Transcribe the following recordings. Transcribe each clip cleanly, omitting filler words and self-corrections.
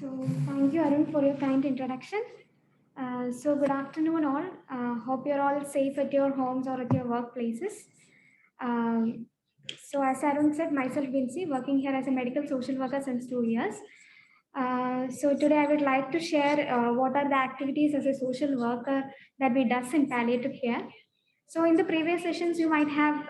So, thank you, Arun, for your kind introduction. Good afternoon, all. Hope you're all safe at your homes or at your workplaces. Um, as Arun said, myself, Vincy, working here as a medical social worker since 2 years. Today I would like to share what are the activities as a social worker that we does in palliative care. So in the previous sessions, you might have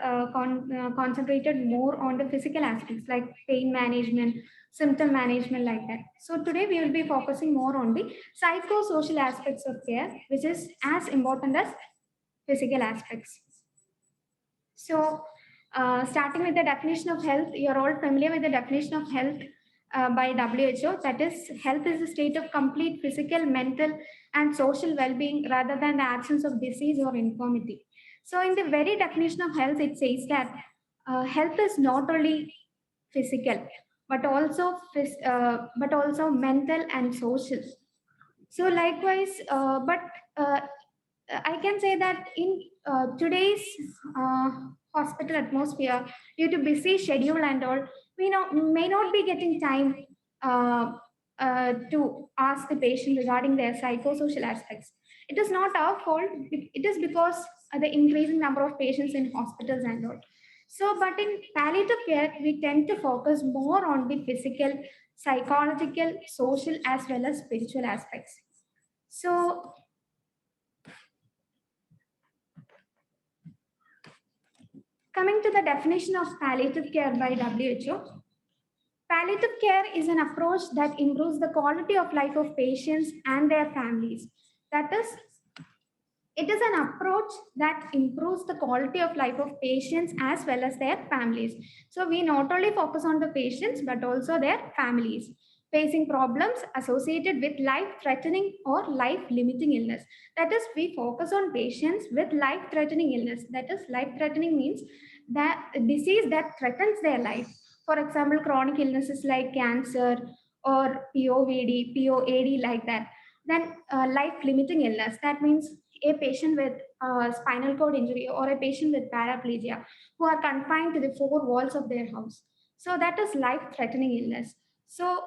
concentrated more on the physical aspects like pain management, symptom management like that. So today we will be focusing more on the psychosocial aspects of care, which is as important as physical aspects. Starting with the definition of health, you're all familiar with the definition of health by WHO. That is, health is a state of complete physical, mental, and social well-being rather than the absence of disease or infirmity. So, in the very definition of health, it says that health is not only physical, but also mental and social. So, likewise, but I can say that in today's uh, hospital atmosphere, due to busy schedule and all, we may not be getting time uh, to ask the patient regarding their psychosocial aspects. It is not our fault. It is because the increasing number of patients in hospitals and all. So, but in palliative care, we tend to focus more on the physical, psychological, social, as well as spiritual aspects. So, coming to the definition of palliative care by WHO, palliative care is an approach that improves the quality of life of patients and their families. That is, it is an approach that improves the quality of life of patients as well as their families. So, we not only focus on the patients but also their families facing problems associated with life threatening or life limiting illness. That is, we focus on patients with life threatening illness. That is, life threatening means that disease that threatens their life. For example, chronic illnesses like cancer or POAD, like that. Then, life limiting illness. That means a patient with spinal cord injury or a patient with paraplegia who are confined to the four walls of their house. So that is life threatening illness. So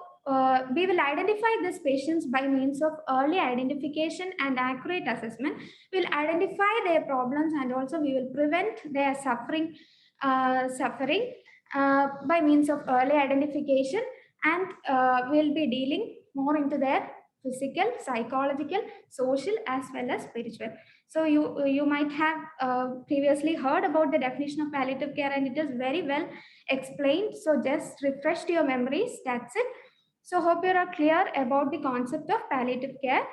we will identify these patients by means of early identification and accurate assessment. We'll identify their problems and also we will prevent their suffering by means of early identification, and we'll be dealing more into their physical, psychological, social, as well as spiritual. So you might have previously heard about the definition of palliative care, and it is very well explained. So just refresh your memories. That's it. So hope you are clear about the concept of palliative care.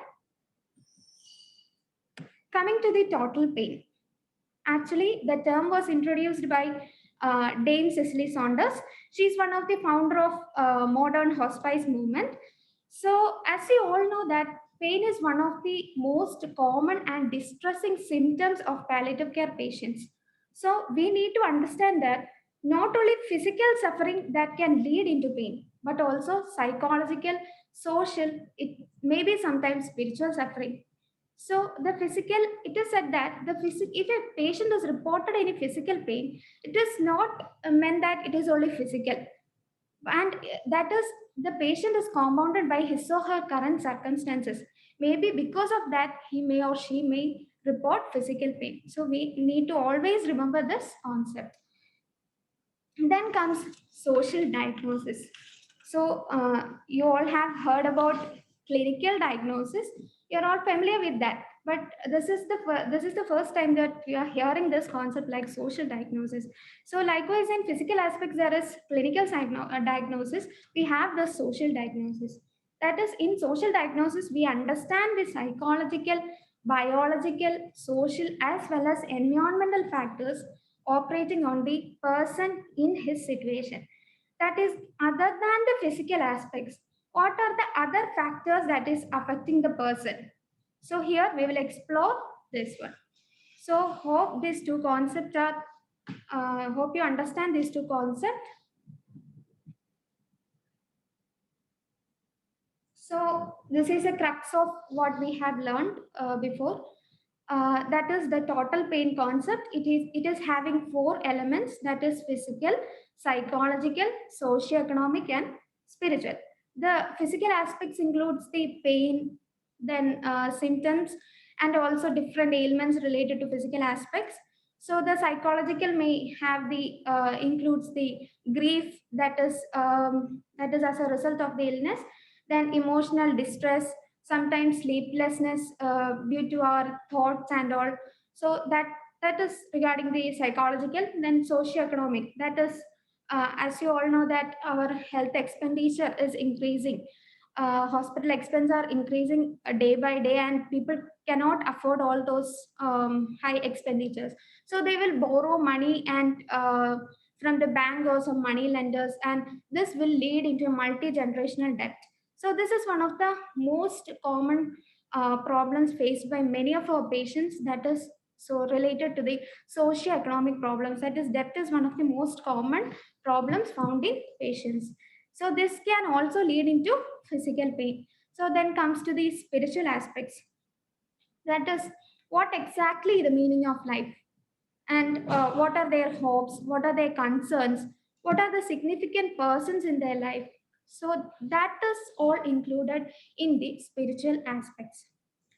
Coming to the total pain. Actually, the term was introduced by Dame Cicely Saunders. She's one of the founder of modern hospice movement. So, as you all know, that pain is one of the most common and distressing symptoms of palliative care patients. So, we need to understand that not only physical suffering that can lead into pain, but also psychological, social, it may be sometimes spiritual suffering. So the physical, it is said that if a patient is reported any physical pain, it is not meant that it is only physical, and that is the patient is compounded by his or her current circumstances. Maybe because of that, he may or she may report physical pain. So we need to always remember this concept. Then comes social diagnosis. So you all have heard about clinical diagnosis. You're all familiar with that. But this is the first time that we are hearing this concept like social diagnosis. So likewise, in physical aspects, there is clinical diagnosis. We have the social diagnosis. That is, in social diagnosis, we understand the psychological, biological, social, as well as environmental factors operating on the person in his situation. That is, other than the physical aspects, what are the other factors that is affecting the person? So here we will explore this one. So hope these two concepts are, hope you understand these two concepts. So this is a crux of what we have learned before. That is the total pain concept. It is having four elements, that is physical, psychological, socio-economic, and spiritual. The physical aspects includes the pain, then symptoms, and also different ailments related to physical aspects. So the psychological may have the includes the grief that is as a result of the illness, then emotional distress, sometimes sleeplessness due to our thoughts and all. So that is regarding the psychological. Then socioeconomic, that is as you all know that our health expenditure is increasing. Hospital expenses are increasing day by day, and people cannot afford all those high expenditures. So they will borrow money and from the bank or some money lenders, and this will lead into multi-generational debt. So this is one of the most common problems faced by many of our patients. That is so related to the socio-economic problems. That is, debt is one of the most common problems found in patients. So this can also lead into physical pain. So then comes to the spiritual aspects. That is, what exactly the meaning of life, and what are their hopes, what are their concerns, what are the significant persons in their life. So that is all included in the spiritual aspects.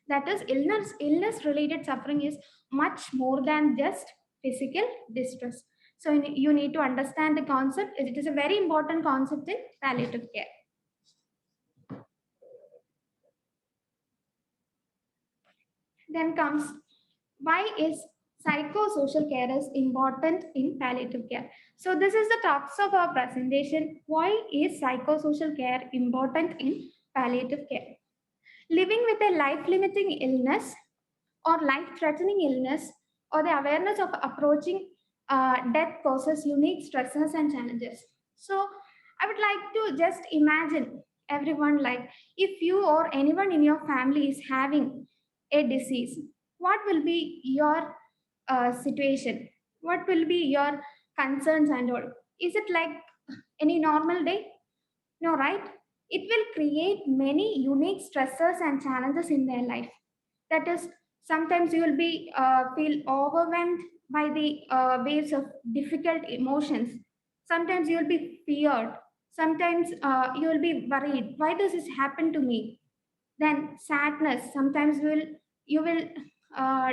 That is, illness related suffering is much more than just physical distress. So you need to understand the concept. It is a very important concept in palliative care. Then comes, why is psychosocial care is important in palliative care. So this is the crux of our presentation. Why is psychosocial care important in palliative care? Living with a life limiting illness or life threatening illness, or the awareness of approaching death poses unique stresses and challenges. So I would like to just imagine everyone, like, if you or anyone in your family is having a disease, what will be your situation? What will be your concerns and all? Is it like any normal day? No, right? It will create many unique stressors and challenges in their life. That is, sometimes you will be feel overwhelmed by the waves of difficult emotions. Sometimes you will be feared. Sometimes you will be worried. Why does this happen to me? Then sadness. Sometimes you will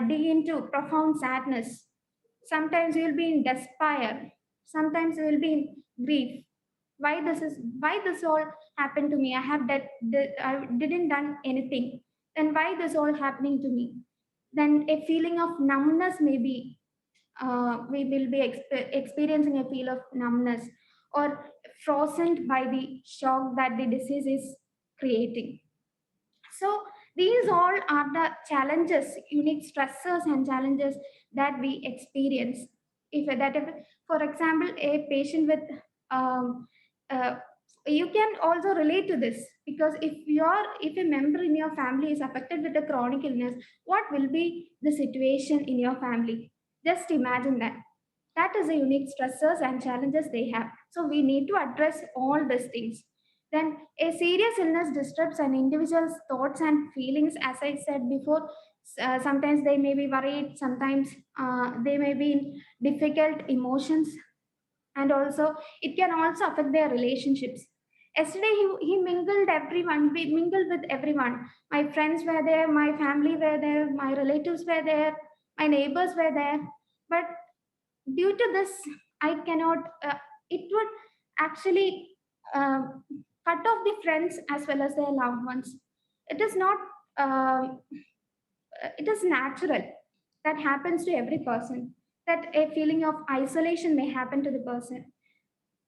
dig into profound sadness. Sometimes you will be in despair. Sometimes you will be in grief. Why this all happened to me? I didn't done anything. Then why this all happening to me? Then a feeling of numbness, maybe we will be experiencing a feel of numbness, or frozen by the shock that the disease is creating. So these all are the challenges, unique stressors and challenges that we experience. If, for example, a patient with uh, you can also relate to this, because if a member in your family is affected with a chronic illness, what will be the situation in your family? Just imagine that. That is the unique stressors and challenges they have. So we need to address all these things. Then a serious illness disrupts an individual's thoughts and feelings. As I said before, sometimes they may be worried, sometimes they may be in difficult emotions, and also it can also affect their relationships. Yesterday he mingled everyone, we mingled with everyone. My friends were there, my family were there, my relatives were there, my neighbors were there. But due to this, I cannot, it would actually uh, cut off the friends as well as their loved ones. It is not, it is natural. That happens to every person. That a feeling of isolation may happen to the person.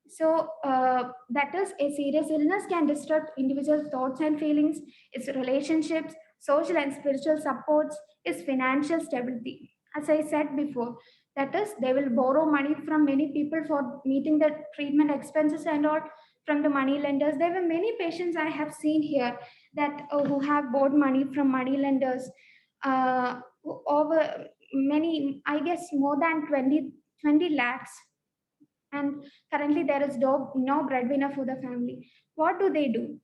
So that is, a serious illness can disrupt individual thoughts and feelings, its relationships, social and spiritual supports, its financial stability. As I said before, that is, they will borrow money from many people for meeting the treatment expenses and all, from the money lenders. There were many patients I have seen here that who have borrowed money from money lenders over many, I guess more than 20 lakhs, and currently there is no breadwinner for the family. What do they do?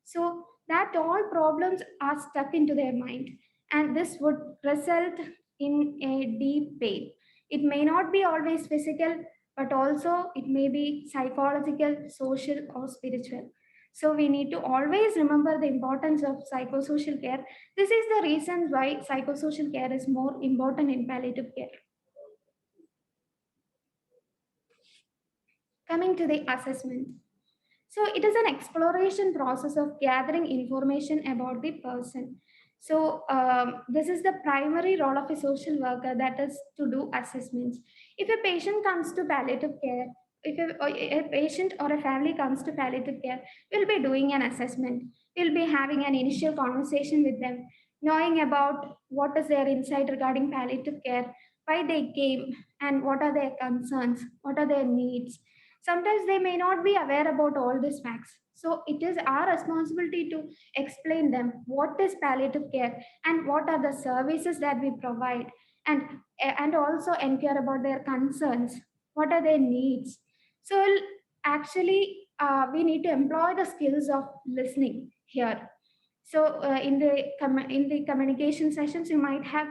So that all problems are stuck into their mind, and this would result in a deep pain. It may not be always physical, but also it may be psychological, social, or spiritual. So we need to always remember the importance of psychosocial care. This is the reason why psychosocial care is more important in palliative care. Coming to the assessment. So it is an exploration process of gathering information about the person. So this is the primary role of a social worker, that is to do assessments. If a patient comes to palliative care, if a patient or a family comes to palliative care, we'll be doing an assessment. We'll be having an initial conversation with them, knowing about what is their insight regarding palliative care, why they came, and what are their concerns, what are their needs. Sometimes they may not be aware about all these facts. So it is our responsibility to explain them what is palliative care and what are the services that we provide, and also inquire about their concerns, what are their needs. So actually, we need to employ the skills of listening here. So in the communication sessions, you might have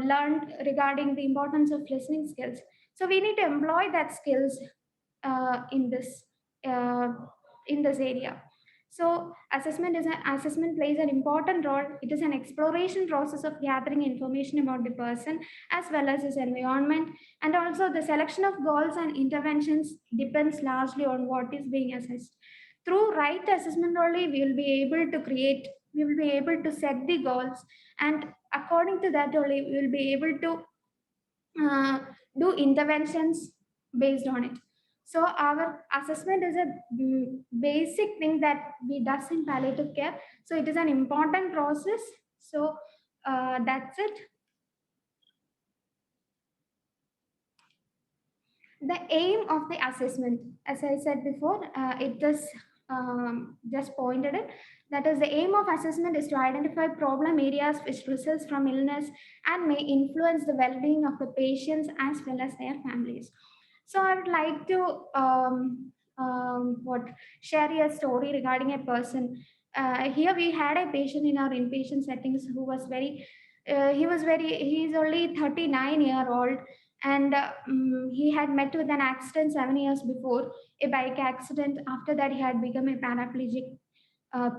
learned regarding the importance of listening skills. So we need to employ that skills uh, in this uh, in this area. So assessment plays an important role. It is an exploration process of gathering information about the person as well as his environment, and also the selection of goals and interventions depends largely on what is being assessed. Through right assessment only, we will be able to set the goals, and according to that only we will be able to uh, do interventions based on it. So our assessment is a basic thing that we does in palliative care. So it is an important process. So that's it. The aim of the assessment, as I said before, it is just pointed it. That is, the aim of assessment is to identify problem areas which results from illness and may influence the well-being of the patients as well as their families. So I would like to what share a story regarding a person. Here we had a patient in our inpatient settings who was very, he is only 39-year-old, and he had met with an accident 7 years before, a bike accident. After that, he had become a paraplegic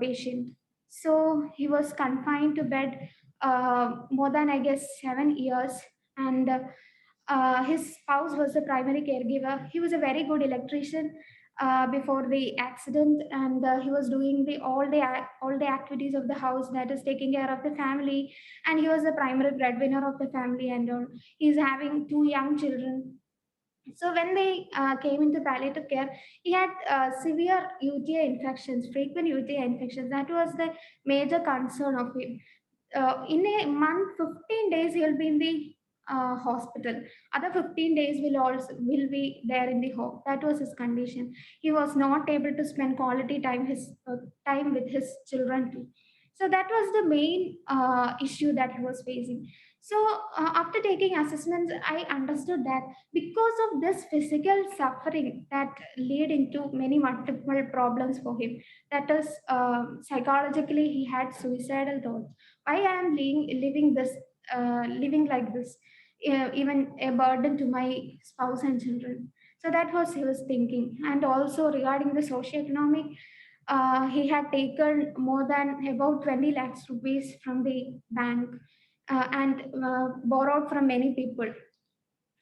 patient. So he was confined to bed more than, I guess, 7 years, and his spouse was the primary caregiver. He was a very good electrician before the accident, and he was doing the all the activities of the house, that is taking care of the family, and he was the primary breadwinner of the family, and he's having two young children. So when they came into palliative care, he had severe UTI infections, frequent UTI infections. That was the major concern of him. In a month, 15 days he'll be in the hospital. Other 15 days will be there in the home. That was his condition. He was not able to spend quality time with his children too. So that was the main issue that he was facing. So after taking assessments, I understood that because of this physical suffering that lead into many multiple problems for him, that is, psychologically he had suicidal thoughts. Why I am living like this, even a burden to my spouse and children. So that was he was thinking. And also regarding the socioeconomic, he had taken more than about 20 lakhs rupees from the bank, and borrowed from many people.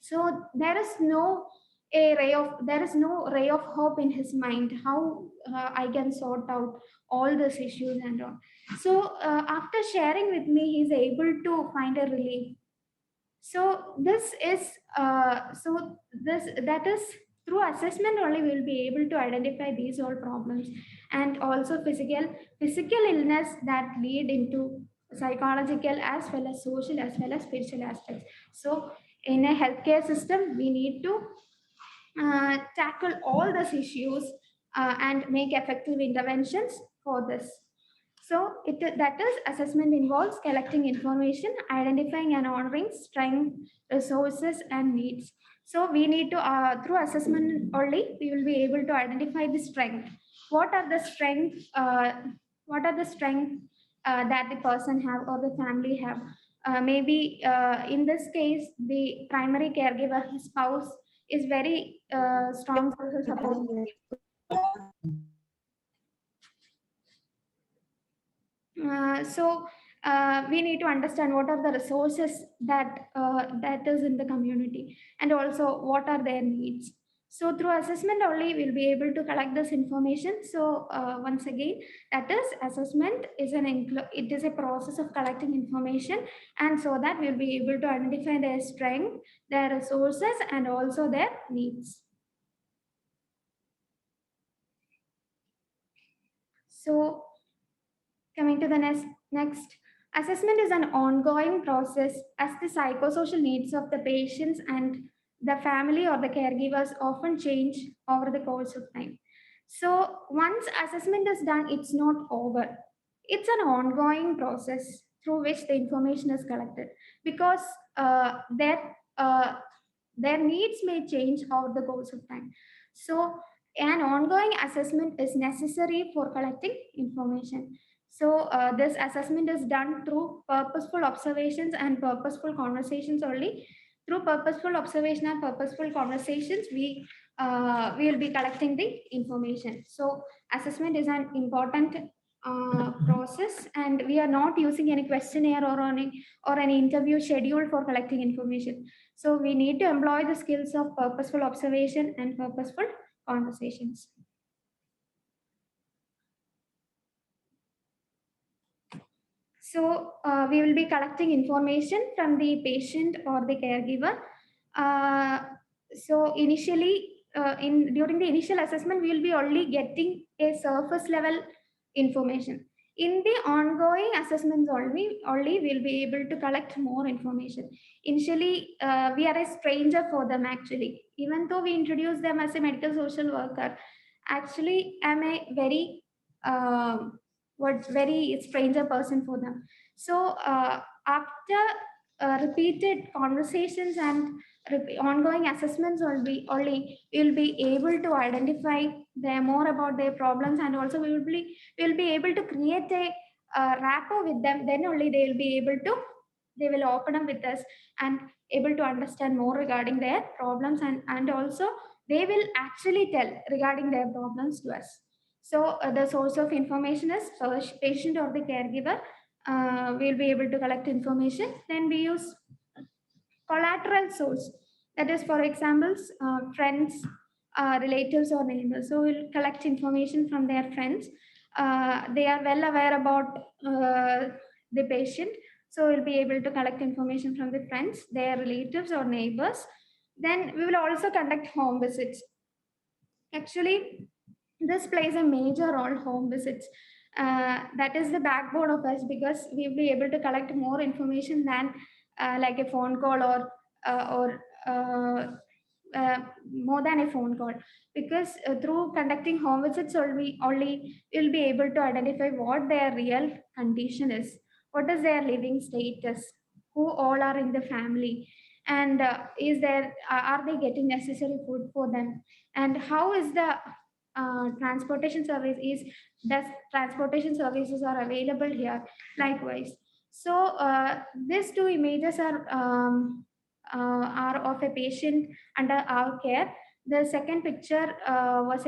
So there is no ray of hope in his mind, how I can sort out all these issues and all. So after sharing with me, he's able to find a relief. So this that is through assessment only we'll be able to identify these all problems, and also physical illness that lead into psychological as well as social as well as spiritual aspects. So in a healthcare system, we need to tackle all these issues and make effective interventions for this. So that is, assessment involves collecting information, identifying and honoring strength, resources, and needs. So we need to, through assessment only, we will be able to identify the strength. What are the strength? What are the strength that the person have or the family have? Maybe in this case, the primary caregiver, his spouse, is very strong social support. We need to understand what are the resources that is in the community, and also what are their needs. So through assessment only we'll be able to collect this information. So once again, that is assessment is it is a process of collecting information, and so that we'll be able to identify their strength, their resources, and also their needs. So coming to the next, assessment is an ongoing process as the psychosocial needs of the patients and the family or the caregivers often change over the course of time. So once assessment is done, it's not over. It's an ongoing process through which the information is collected, because their needs may change over the course of time. So an ongoing assessment is necessary for collecting information. So this assessment is done through purposeful observations and purposeful conversations only. Through purposeful observation and purposeful conversations, we will be collecting the information. So assessment is an important process, and we are not using any questionnaire or any interview schedule for collecting information. So we need to employ the skills of purposeful observation and purposeful conversations. So we will be collecting information from the patient or the caregiver. So initially, during the initial assessment, we will be only getting a surface level information. In the ongoing assessments only we'll be able to collect more information. Initially, we are a stranger for them actually. Even though we introduce them as a medical social worker, actually I'm a very stranger person for them. So after repeated conversations and ongoing assessments only we'll be able to identify them more about their problems, and also we'll be able to create a rapport with them. Then only they will open up with us and able to understand more regarding their problems, and also they will actually tell regarding their problems to us. So the source of information is first patient or the caregiver. We'll be able to collect information. Then we use collateral source. That is, for examples, friends, relatives, or neighbors. So we'll collect information from their friends. They are well aware about the patient. So we'll be able to collect information from the friends, their relatives, or neighbors. Then we will also conduct home visits. Actually, this plays a major role, home visits. That is the backbone of us, because we'll be able to collect more information than like a phone call or more than a phone call, because through conducting home visits only we'll be able to identify what their real condition is, what is their living status, who all are in the family, and is there are they getting necessary food for them, and how is the transportation service is does transportation services are available here, likewise. So these two images are of a patient under our care. The second picture was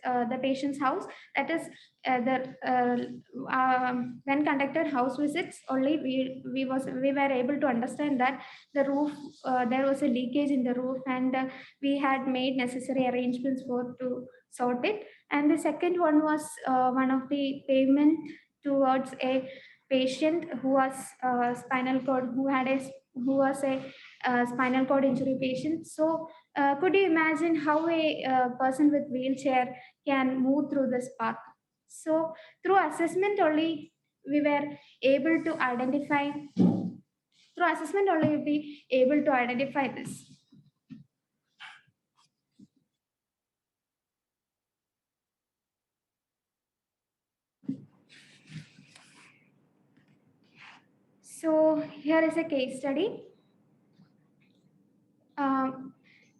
the patient's house. That is when conducted house visits only we were able to understand that the roof, there was a leakage in the roof, and we had made necessary arrangements for to sort it. And the second one was one of the pavement towards a patient who was spinal cord who was a spinal cord injury patient. So could you imagine how a person with wheelchair can move through this path? So through assessment only we were able to identify through assessment only we'll be able to identify this. So here is a case study. A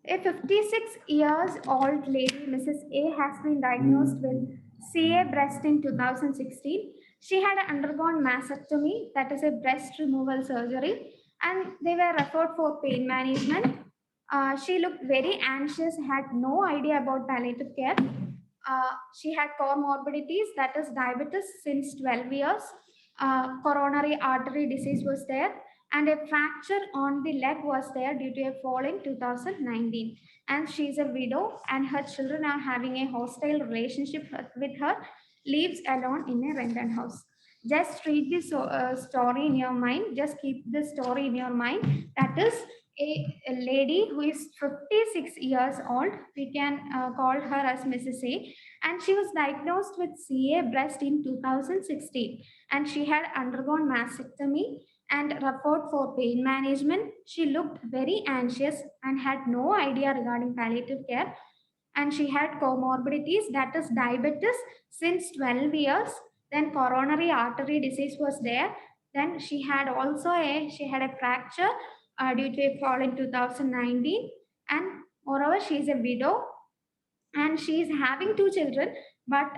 56 years old lady, Mrs. A, has been diagnosed with CA breast in 2016. She had undergone mastectomy, that is a breast removal surgery, and they were referred for pain management. She looked very anxious, had no idea about palliative care. She had comorbidities, that is diabetes since 12 years. Coronary artery disease was there, and a fracture on the leg was there due to a fall in 2019. And she's a widow, and her children are having a hostile relationship with her, lives alone in a rented house. Just read this story in your mind. Just keep this story in your mind. That is a lady who is 56 years old. We can call her as Mrs. A, and she was diagnosed with CA breast in 2016, and she had undergone mastectomy and referred for pain management. She looked very anxious and had no idea regarding palliative care, and she had comorbidities, that is diabetes since 12 years. Then coronary artery disease was there. Then she had a fracture due to a fall in 2019. And moreover, she is a widow, and she is having two children, but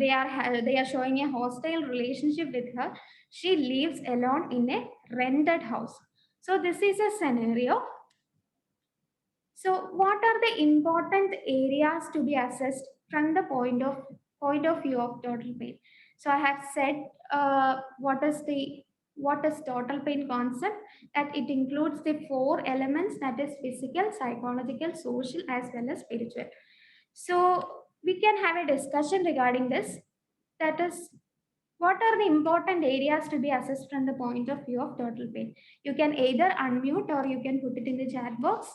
they are showing a hostile relationship with her. She lives alone in a rented house. So this is a scenario. So what are the important areas to be assessed from the point of view of total pain? So I have said what is total pain concept, that it includes the four elements, that is physical, psychological, social, as well as spiritual. So we can have a discussion regarding this. That is, what are the important areas to be assessed from the point of view of total pain? You can either unmute or you can put it in the chat box.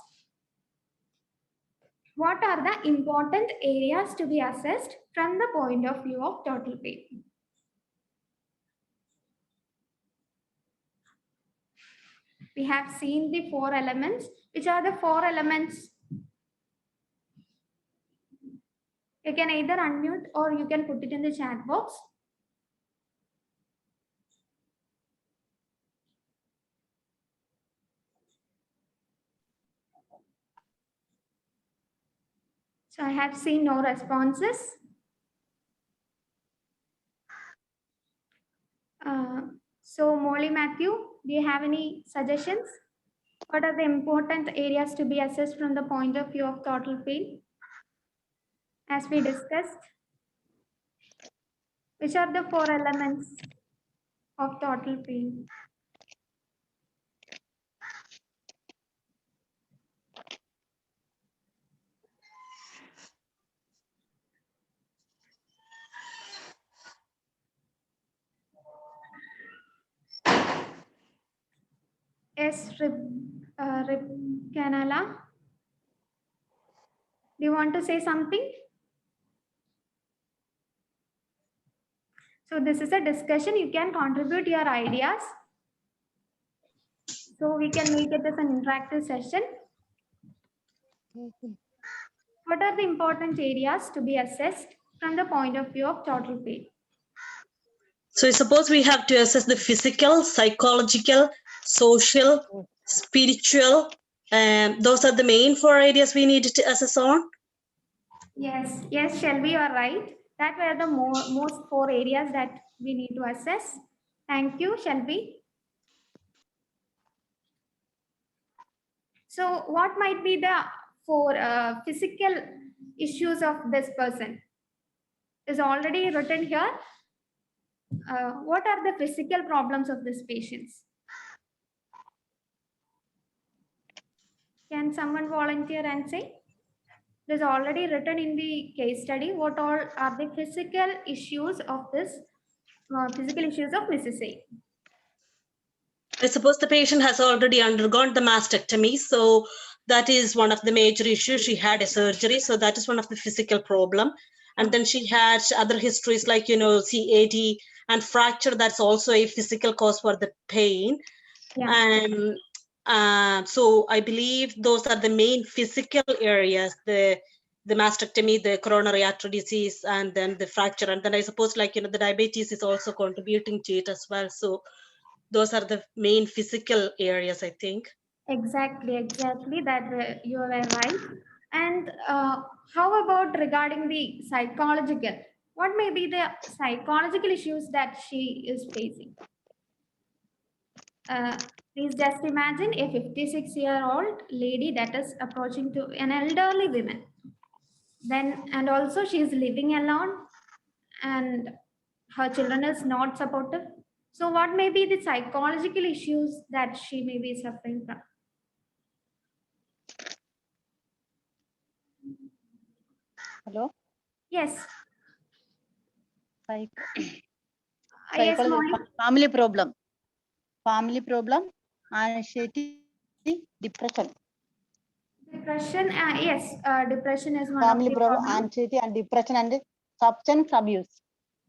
What are the important areas to be assessed from the point of view of total pain? We have seen the four elements. Which are the four elements? You can either unmute or you can put it in the chat box. So I have seen no responses. So Molly Matthew, do you have any suggestions? What are the important areas to be assessed from the point of view of total pain? As we discussed, which are the four elements of total pain? Yes, Rip Canala. Do you want to say something? So this is a discussion. You can contribute your ideas. So we can make it as an interactive session. What are the important areas to be assessed from the point of view of total pain? So suppose we have to assess the physical, psychological, social, spiritual, those are the main four areas we need to assess on. Yes, Shelby, you are right. That were the most four areas that we need to assess. Thank you, Shelby. So what might be the four physical issues of this person? Is already written here. What are the physical problems of this patients? Can someone volunteer and say? It is already written in the case study. What all are the physical issues of this physical issues of Mrs. A? I suppose the patient has already undergone the mastectomy, so that is one of the major issues. She had a surgery, so that is one of the physical problem. And then she had other histories like, CAD and fracture. That's also a physical cause for the pain. Yeah. So I believe those are the main physical areas, the mastectomy, the coronary artery disease, and then the fracture. And then I suppose the diabetes is also contributing to it as well. So those are the main physical areas, I think. Exactly, that you were right. And how about regarding the psychological? What may be the psychological issues that she is facing? Please just imagine a 56-year-old lady that is approaching to an elderly woman. Then, and also she is living alone and her children is not supportive. So what may be the psychological issues that she may be suffering from? Hello. Yes. Psych Yes, psychology, Molly. family problem, anxiety, depression. Depression, yes, depression is one of Family the problem, problems. anxiety and depression and substance abuse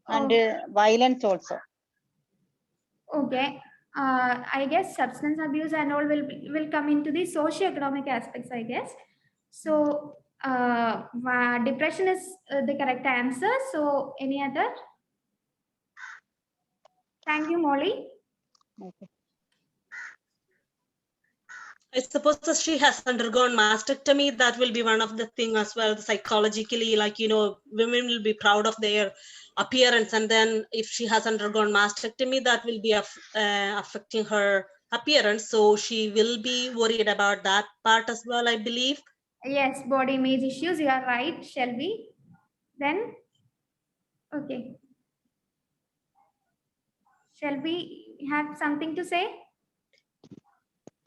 and Oh. violence also. Okay. I guess substance abuse and all will come into the socio-economic aspects, I guess. So depression is the correct answer. So any other? Thank you, Molly. Okay. I suppose that she has undergone mastectomy. That will be one of the thing as well. Psychologically, like, women will be proud of their appearance, and then if she has undergone mastectomy, that will be affecting her appearance. So she will be worried about that part as well, I believe. Yes, body image issues. You are right, Shelby. Then, okay. Shelby, you have something to say?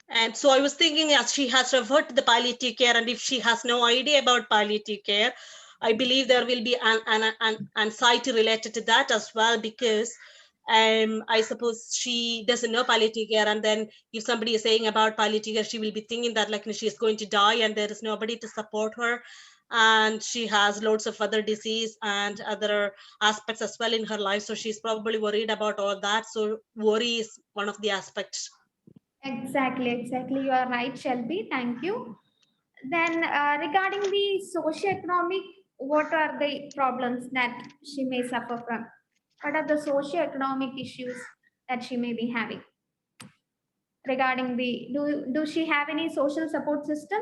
And so I was thinking, as she has referred to the palliative care, and if she has no idea about palliative care, I believe there will be an anxiety related to that as well, because I suppose she doesn't know palliative care, and then if somebody is saying about palliative care, she will be thinking that, like, she is going to die and there is nobody to support her, and she has loads of other disease and other aspects as well in her life, so she's probably worried about all that. So worry is one of the aspects. Exactly. You are right, Shelby. Thank you. Then, regarding the socio-economic, what are the problems that she may suffer from? What are the socio-economic issues that she may be having? Regarding the, do she have any social support system?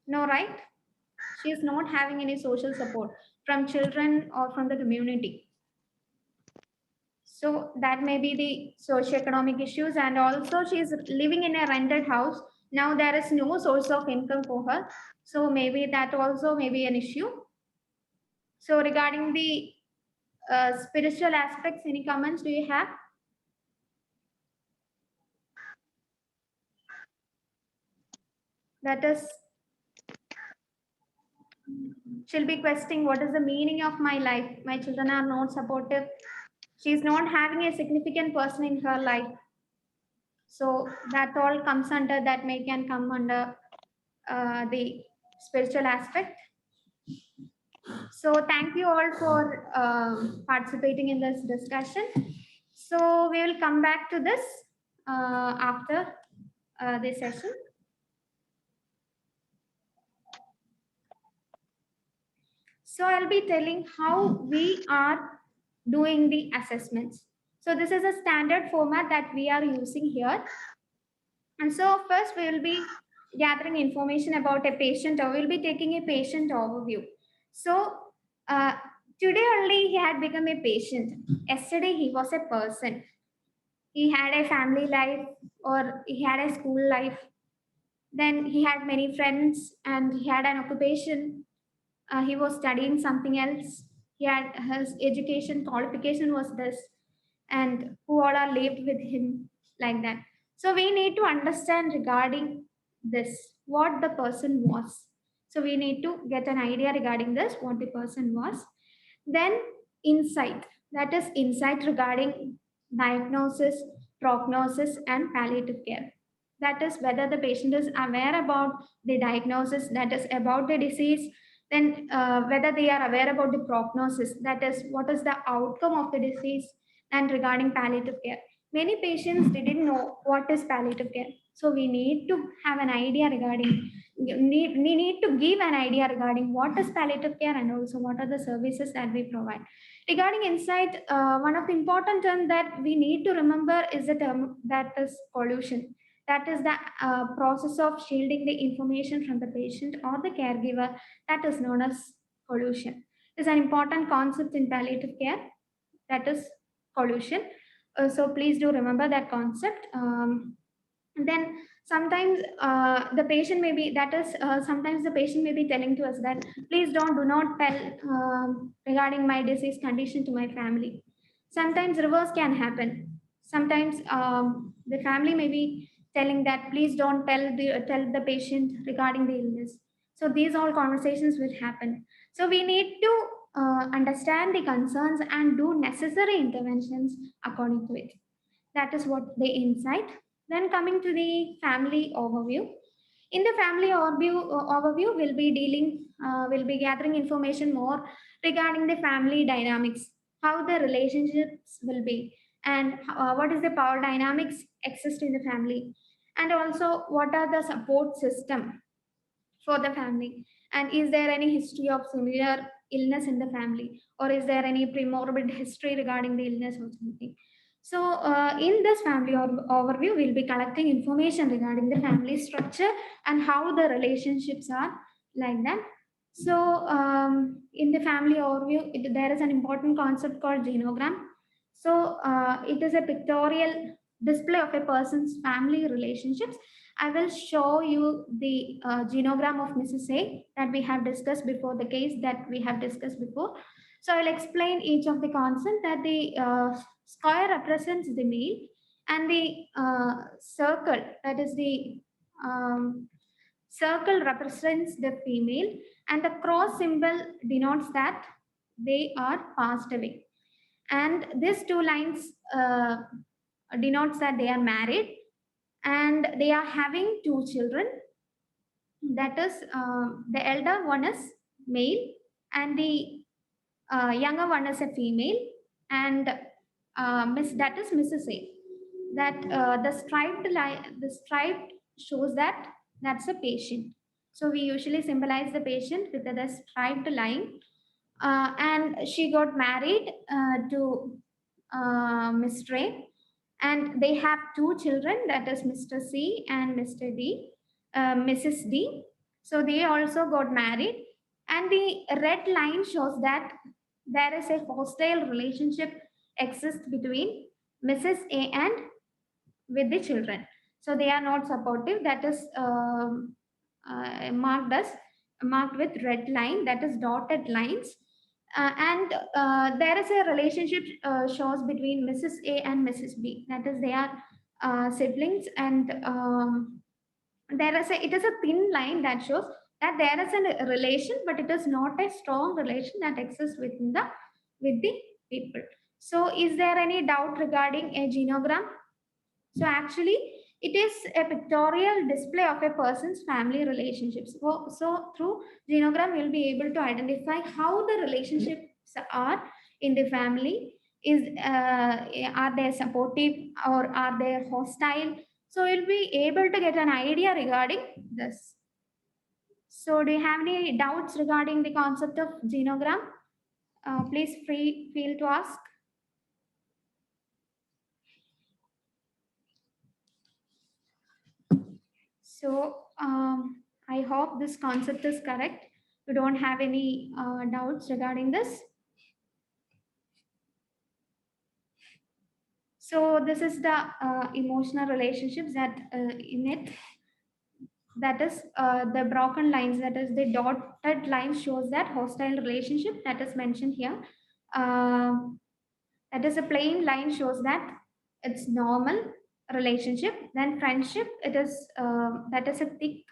No, right? She is not having any social support from children or from the community. So that may be the socio-economic issues, and also she is living in a rented house. Now there is no source of income for her. So maybe that also may be an issue. So regarding the spiritual aspects, any comments do you have? That is, she'll be questioning what is the meaning of my life. My children are not supportive. She's not having a significant person in her life. So that all comes under, that may can come under the spiritual aspect. So thank you all for participating in this discussion. So we will come back to this after this session. So I'll be telling how we are doing the assessments. So this is a standard format that we are using here. And so first we will be gathering information about a patient, or we'll be taking a patient overview. So today only he had become a patient. Yesterday he was a person. He had a family life or he had a school life. Then he had many friends and he had an occupation. He was studying something else. He had his education qualification was this, and who all are lived with him, like that. So we need to understand regarding this what the person was. So we need to get an idea regarding this what the person was. Then insight, that is insight regarding diagnosis, prognosis, and palliative care. That is whether the patient is aware about the diagnosis, that is about the disease. Then whether they are aware about the prognosis, that is what is the outcome of the disease. And regarding palliative care, many patients didn't know what is palliative care. So we need to have an idea regarding, we need to give an idea regarding what is palliative care and also what are the services that we provide. Regarding insight, one of the important terms that we need to remember is the term that is collusion. That is the process of shielding the information from the patient or the caregiver, that is known as collusion. It is an important concept in palliative care, that is collusion. So please do remember that concept. Then Sometimes the patient may be, that is, sometimes the patient may be telling to us that, please do not tell regarding my disease condition to my family. Sometimes reverse can happen. Sometimes the family may be telling that, please don't tell the patient regarding the illness. So these all conversations will happen. So we need to understand the concerns and do necessary interventions according to it. That is what the insight. Then coming to the family overview. In the family overview, we'll be gathering information more regarding the family dynamics, how the relationships will be, and what is the power dynamics exist in the family, and also what are the support system for the family, and is there any history of similar illness in the family, or is there any premorbid history regarding the illness or something. So in this family overview, we'll be collecting information regarding the family structure and how the relationships are like that. So in the family overview, there is an important concept called genogram. So it is a pictorial display of a person's family relationships. I will show you the genogram of Mrs. A that we have discussed before, the case that we have discussed before. So I'll explain each of the concept. That the square represents the male, and the circle, that is the circle, represents the female, and the cross symbol denotes that they are passed away. And these two lines denotes that they are married and they are having two children. That is, the elder one is male and the younger one is a female, and that is Mrs. A. That the striped line, the striped shows that that's a patient. So we usually symbolize the patient with the striped line. And she got married to Mr. A, and they have two children, that is Mr. C and Mr. D, Mrs. D. So they also got married, and the red line shows that there is a hostile relationship exists between Mrs. A and with the children. So they are not supportive. That is marked with red line, that is dotted lines. And there is a relationship shows between Mrs. A and Mrs. B. That is, they are siblings, and it is a thin line that shows that there is a relation, but it is not a strong relation that exists with the people. So, is there any doubt regarding a genogram? So, actually, it is a pictorial display of a person's family relationships. So through genogram, we'll be able to identify how the relationships are in the family. Are they supportive or are they hostile? So we'll be able to get an idea regarding this. So do you have any doubts regarding the concept of genogram? Please feel to ask. So I hope this concept is correct. You don't have any doubts regarding this. So this is the emotional relationships that in it. That is the broken lines, that is the dotted line shows that hostile relationship that is mentioned here. That is a plain line shows that it's normal relationship. Then friendship, it is that is a thick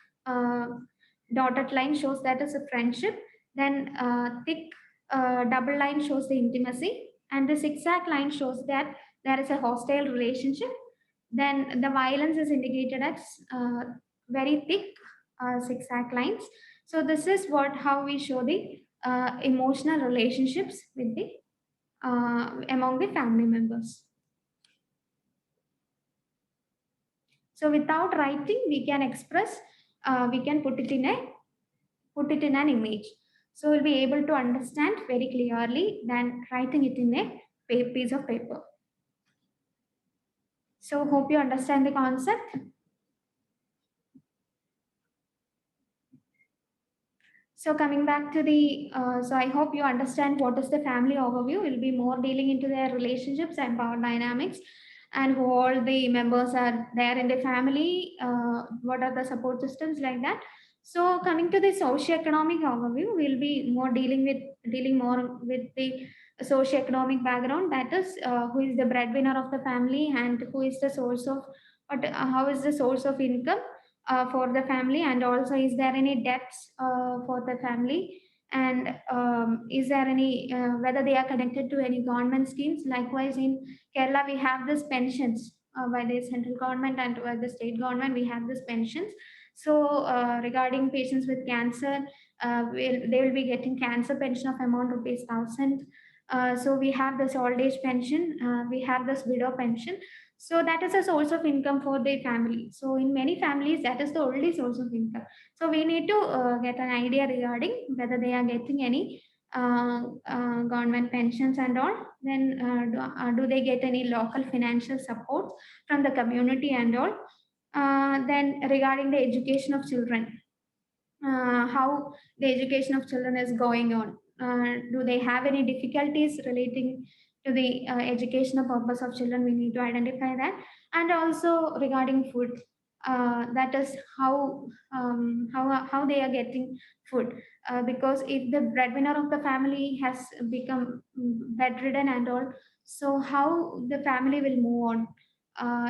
dotted line shows that is a friendship. Then thick double line shows the intimacy, and the zigzag line shows that there is a hostile relationship. Then the violence is indicated as very thick zigzag lines. So this is how we show the emotional relationships with the among the family members. So without writing, we can express, we can put it in an image. So we'll be able to understand very clearly than writing it in a piece of paper. So hope you understand the concept. So coming back to the, so I hope you understand what is the family overview. We'll be more dealing into their relationships and power dynamics. and who all the members are there in the family, what are the support systems like that. So coming to the socioeconomic overview, we'll be more dealing more with the socioeconomic background, that is who is the breadwinner of the family and who is the source of how is the source of income for the family, and also is there any debts for the family, and is there any whether they are connected to any government schemes. Likewise, in Kerala we have this pensions by the central government, and by the state government we have this pensions. So regarding patients with cancer, they will be getting cancer pension of amount rupees 1,000. So we have this old age pension, we have this widow pension. So that is a source of income for the family. So in many families, that is the only source of income. So we need to get an idea regarding whether they are getting any government pensions and all. Then do they get any local financial support from the community and all. Then regarding the education of children, how the education of children is going on. Do they have any difficulties relating to the educational purpose of children? We need to identify that. And also regarding food, that is how they are getting food. Because if the breadwinner of the family has become bedridden and all, so how the family will move on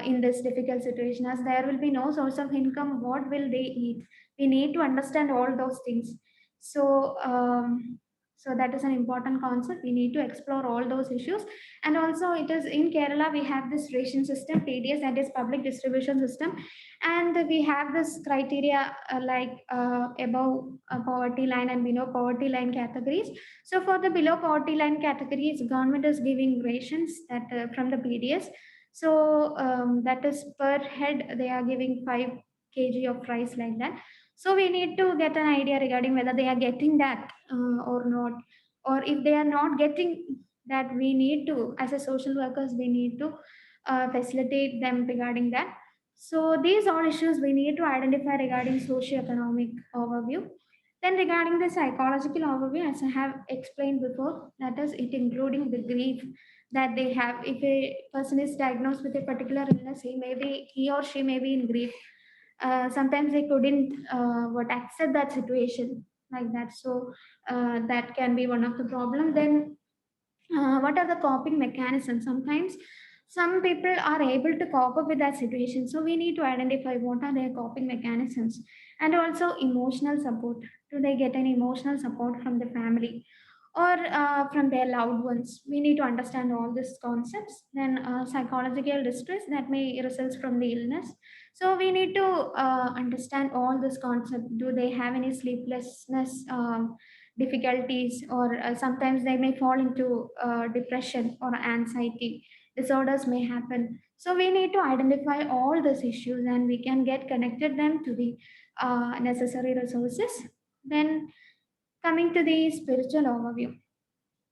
in this difficult situation, as there will be no source of income, what will they eat? We need to understand all those things. So so that is an important concept. We need to explore all those issues. And also it is in Kerala we have this ration system, PDS, that is public distribution system. And we have this criteria like above poverty line and below poverty line categories. So for the below poverty line categories, government is giving rations that from the PDS. So that is per head they are giving 5 kg of rice, like that. So we need to get an idea regarding whether they are getting that or not. Or if they are not getting that, we need to, as a social workers, we need to facilitate them regarding that. So these are issues we need to identify regarding socio-economic overview. Then regarding the psychological overview, as I have explained before, that is it including the grief that they have. If a person is diagnosed with a particular illness, he or she may be in grief. Sometimes they couldn't what accept that situation, like that. So that can be one of the problem. Then what are the coping mechanisms? Sometimes some people are able to cope up with that situation, so we need to identify what are their coping mechanisms. And also emotional support, do they get any emotional support from the family or from their loved ones? We need to understand all these concepts. Then psychological distress that may result from the illness, so we need to understand all this concept. Do they have any sleeplessness difficulties, or sometimes they may fall into depression or anxiety disorders may happen. So we need to identify all these issues, and we can get connected them to the necessary resources. Then coming to the spiritual overview,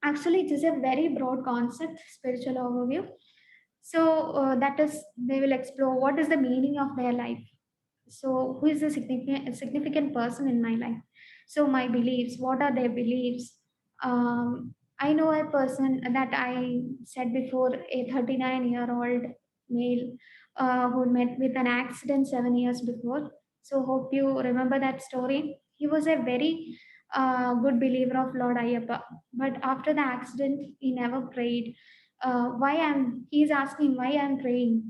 actually it is a very broad concept, spiritual overview. So that is, they will explore what is the meaning of their life. So who is a significant person in my life? So my beliefs, what are their beliefs? I know a person that I said before, a 39-year-old male who met with an accident 7 years before. So hope you remember that story. He was a very good believer of Lord Ayappa, but after the accident he never prayed. He's asking why I'm praying.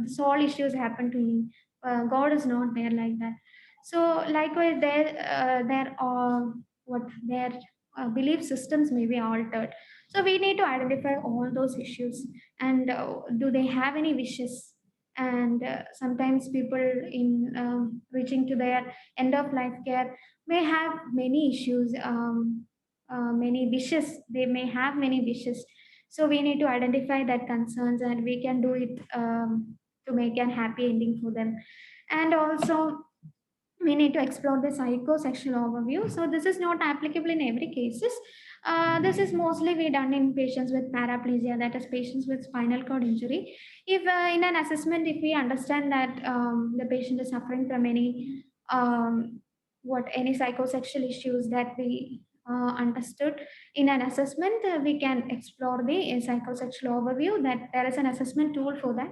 This all issues happen to me. God is not there, like that. So likewise, their what their belief systems may be altered. So we need to identify all those issues, and do they have any wishes? And sometimes people in reaching to their end of life care may have many issues, many wishes. They may have many wishes. So we need to identify that concerns, and we can do it to make an happy ending for them. And also we need to explore the psychosexual overview. So this is not applicable in every cases. This is mostly we done in patients with paraplegia, that is patients with spinal cord injury. If in an assessment, if we understand that the patient is suffering from any any psychosexual issues, that we understood in an assessment, we can explore the psychosexual overview, that there is an assessment tool for that.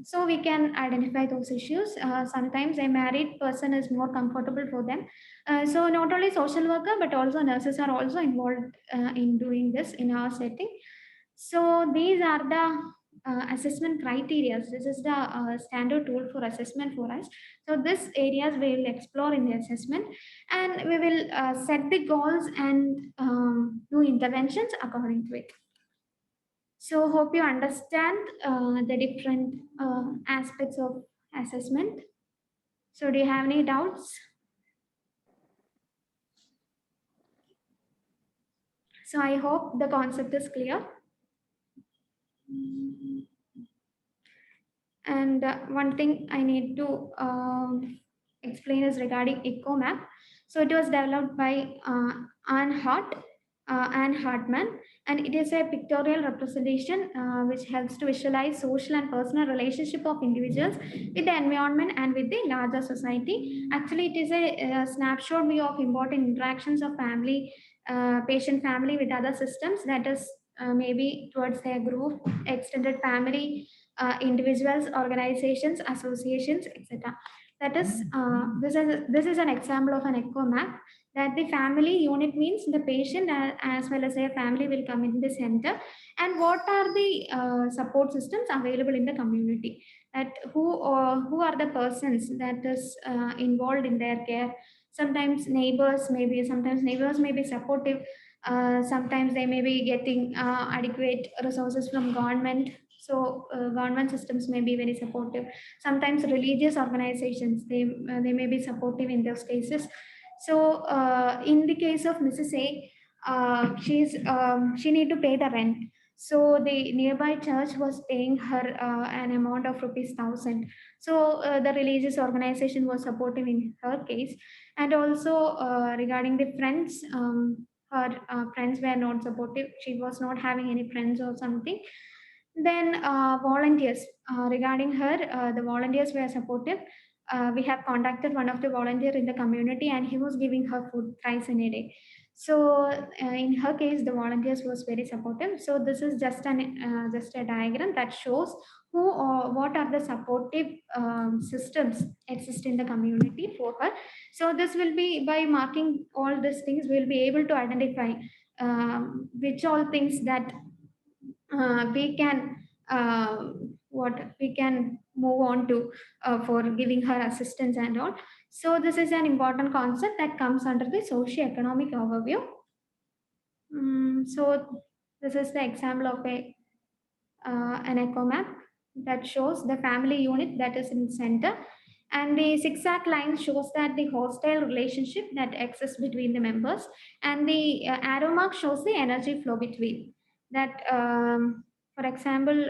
So we can identify those issues. Sometimes a married person is more comfortable for them. So not only social worker, but also nurses are also involved in doing this in our setting. So these are the assessment criteria. This is the standard tool for assessment for us. So this areas we will explore in the assessment, and we will set the goals and do interventions according to it. So hope you understand the different aspects of assessment. So do you have any doubts? So I hope the concept is clear. And one thing I need to explain is regarding EcoMap. So it was developed by Anne Hartman, and it is a pictorial representation which helps to visualize social and personal relationship of individuals with the environment and with the larger society. Actually, it is a snapshot view of important interactions of family, patient family with other systems, that is maybe towards their group, extended family, individuals, organizations, associations, etc. That is, this is an example of an echo map, that the family unit means the patient as well as their family will come in the center, and what are the support systems available in the community, that who are the persons that is involved in their care. Sometimes neighbors may be supportive. Sometimes they may be getting adequate resources from government. So government systems may be very supportive. Sometimes religious organizations, they may be supportive in those cases. So in the case of Mrs. A, she need to pay the rent. So the nearby church was paying her an amount of rupees 1,000. So the religious organization was supportive in her case. And also regarding the friends, her friends were not supportive. She was not having any friends or something. Then volunteers, regarding her, the volunteers were supportive. We have contacted one of the volunteer in the community, and he was giving her food thrice in a day. So in her case, the volunteers was very supportive. So this is just a diagram that shows who or what are the supportive systems exist in the community for her. So this will be, by marking all these things, we'll be able to identify which all things that we can what we can move on to for giving her assistance and all. So this is an important concept that comes under the socio-economic overview. So this is the example of an echo map that shows the family unit that is in center, and the zigzag line shows that the hostile relationship that exists between the members, and the arrow mark shows the energy flow between that. For example,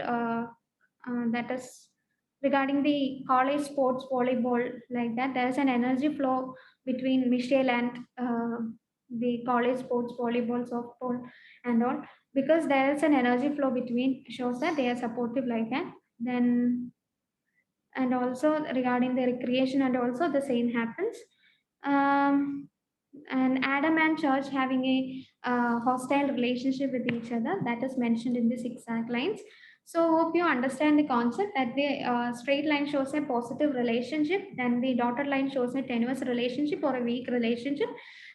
that is regarding the college sports volleyball, like that there is an energy flow between Michelle and the college sports volleyball, softball and all, because there is an energy flow between, shows that they are supportive like that. Then, and also regarding the recreation and also the same happens. And Adam and Church having a hostile relationship with each other, that is mentioned in the zigzag lines. So hope you understand the concept, that the straight line shows a positive relationship, then the dotted line shows a tenuous relationship or a weak relationship,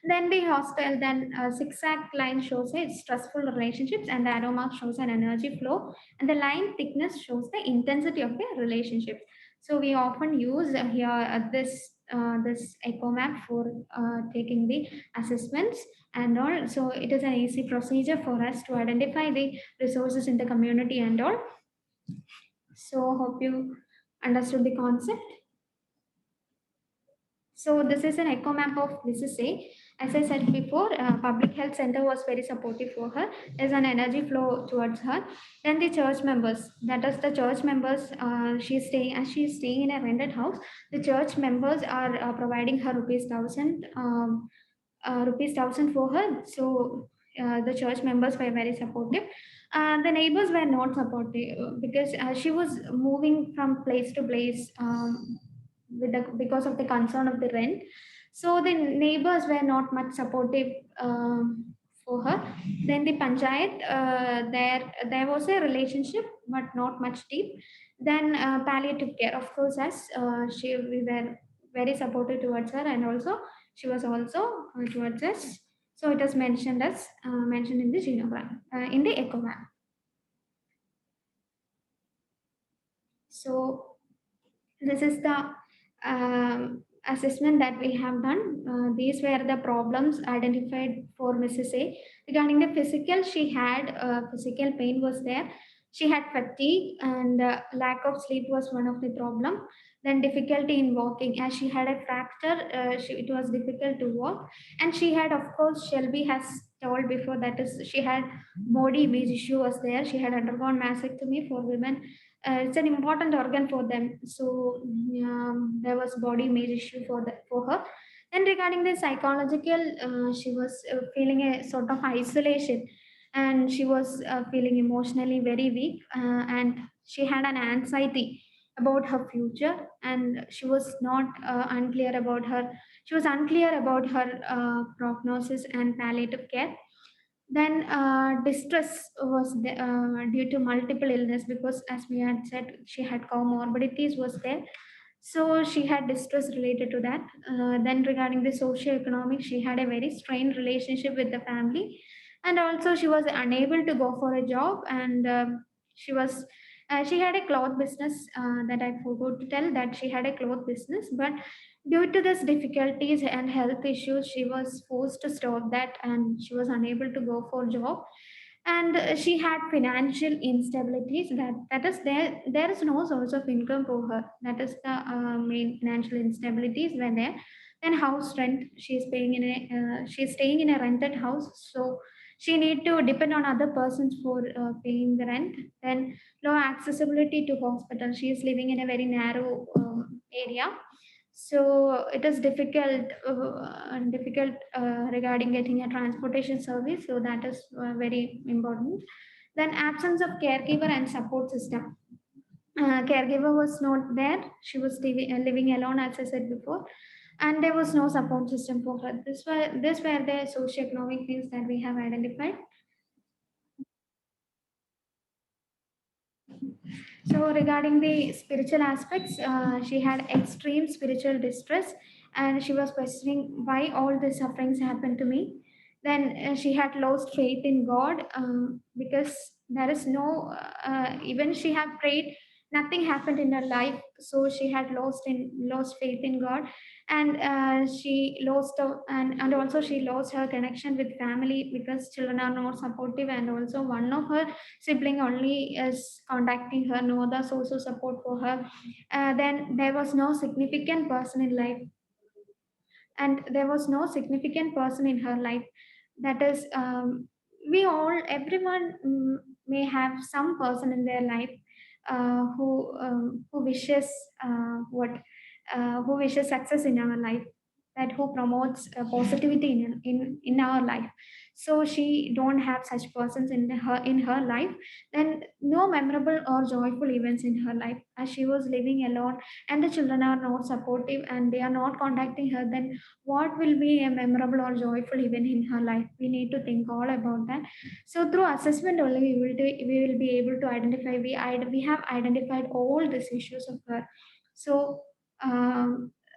then the hostile, then zigzag line shows a stressful relationships, and the arrow mark shows an energy flow, and the line thickness shows the intensity of the relationship. So we often use here this echo map for taking the assessments and all. So it is an easy procedure for us to identify the resources in the community and all. So hope you understood the concept. So this is an echo map of Mrs. A. As I said before, public health center was very supportive for her. There's an energy flow towards her. Then the church members, that is the church members, she's staying in a rented house. The church members are providing her rupees 1,000 for her. So the church members were very supportive. The neighbors were not supportive because she was moving from place to place because of the concern of the rent. So the neighbors were not much supportive for her. Then the panchayat, there was a relationship, but not much deep. Then palliative care, of course, as we were very supportive towards her, and also she was also towards us. So it is mentioned in the genogram, in the echogram. So this is the assessment that we have done. These were the problems identified for Mrs. A. Regarding the physical, she had physical pain was there. She had fatigue, and lack of sleep was one of the problem. Then difficulty in walking, as she had a fracture, it was difficult to walk. And she had, of course, Shelby has told before, that is, she had body image issue was there. She had undergone mastectomy for women. It's an important organ for them. So there was body image issue for her. And regarding the psychological, she was feeling a sort of isolation, and she was feeling emotionally very weak, and she had an anxiety about her future, and she was not unclear about her. She was unclear about her prognosis and palliative care. Then distress was due to multiple illness, because as we had said, she had comorbidities was there. So she had distress related to that. Then regarding the socio-economic, she had a very strained relationship with the family, and also she was unable to go for a job. And she was she had a cloth business, that I forgot to tell, that she had a cloth business, but due to these difficulties and health issues, she was forced to stop that, and she was unable to go for job. And she had financial instabilities, that is, there is no source of income for her. That is the main financial instabilities were there. Then house rent, she is paying in a she is staying in a rented house, so she need to depend on other persons for paying the rent. Then low accessibility to hospital, she is living in a very narrow area, so it is difficult regarding getting a transportation service, so that is very important. Then absence of caregiver and support system. Caregiver was not there. She was living alone, as I said before, and there was no support system for her. This were the socioeconomic things that we have identified. So regarding the spiritual aspects, she had extreme spiritual distress, and she was questioning why all these sufferings happened to me. Then she had lost faith in God, because there is no, even she had prayed, nothing happened in her life. So she had lost faith in God, and she lost and also she lost her connection with family, because children are not supportive, and also one of her sibling only is contacting her, no other source of support for her. Then there was no significant person in life, and there was no significant person in her life. That is, everyone may have some person in their life who wishes what who wishes success in our life, that who promotes positivity in our life. So she don't have such persons in her life. Then no memorable or joyful events in her life, as she was living alone, and the children are not supportive, and they are not contacting her. Then what will be a memorable or joyful event in her life? We need to think all about that. So through assessment only, we will be able to identify. We have identified all these issues of her. So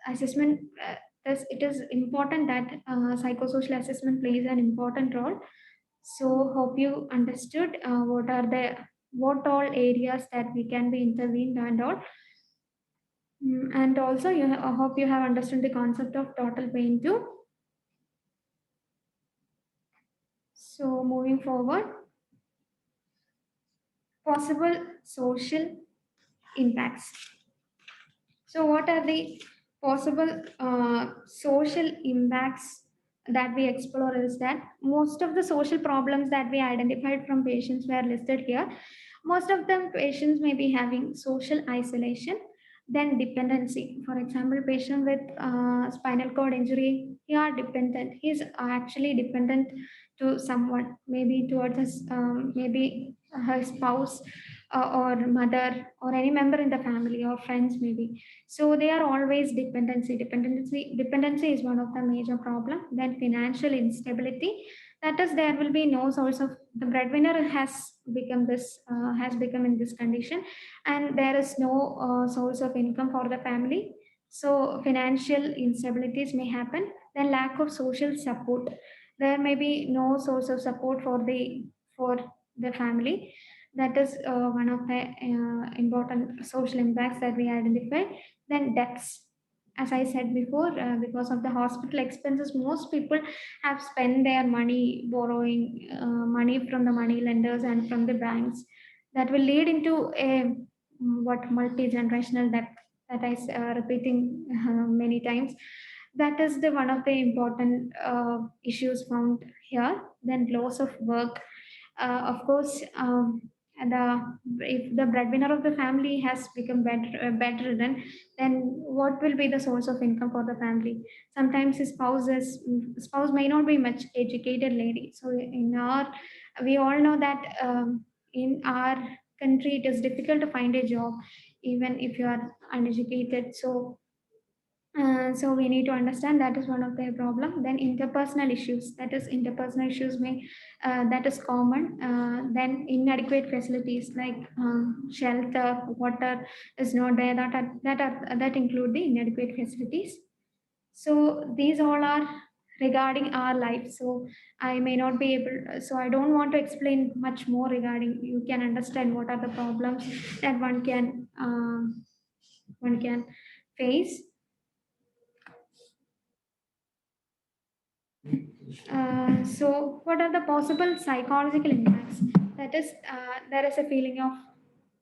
assessment, it is important that psychosocial assessment plays an important role. So hope you understood what all areas that we can be intervened and all. And also, I hope you have understood the concept of total pain too. So moving forward, possible social impacts. So what are the possible social impacts that we explore is that most of the social problems that we identified from patients were listed here. Most of them patients may be having social isolation, then dependency. For example, patient with spinal cord injury, he are dependent. He's actually dependent to someone, maybe towards his, maybe her spouse, or mother, or any member in the family, or friends maybe. So they are always dependency is one of the major problem. Then financial instability, That is, there will be no source of the breadwinner has become in this condition, and there is no source of income for the family. So financial instabilities may happen. Then lack of social support. There may be no source of support for the family. That is one of the important social impacts that we identify. Then debts, as I said before, because of the hospital expenses, most people have spent their money borrowing money from the money lenders and from the banks. That will lead into a what multi-generational debt that repeating many times. That is the one of the important issues found here. Then loss of work, of course, and if the breadwinner of the family has become bedridden, then what will be the source of income for the family? Sometimes his spouse may not be much educated lady. So we all know that in our country it is difficult to find a job even if you are uneducated. So we need to understand that is one of their problem. Then interpersonal issues, that is interpersonal issues may that is common. Then inadequate facilities like shelter, water is not there. That include the inadequate facilities. So these all are regarding our life. So I may not be able. So I don't want to explain much more regarding. You can understand what are the problems that one can face. So, what are the possible psychological impacts? That is, there is a feeling of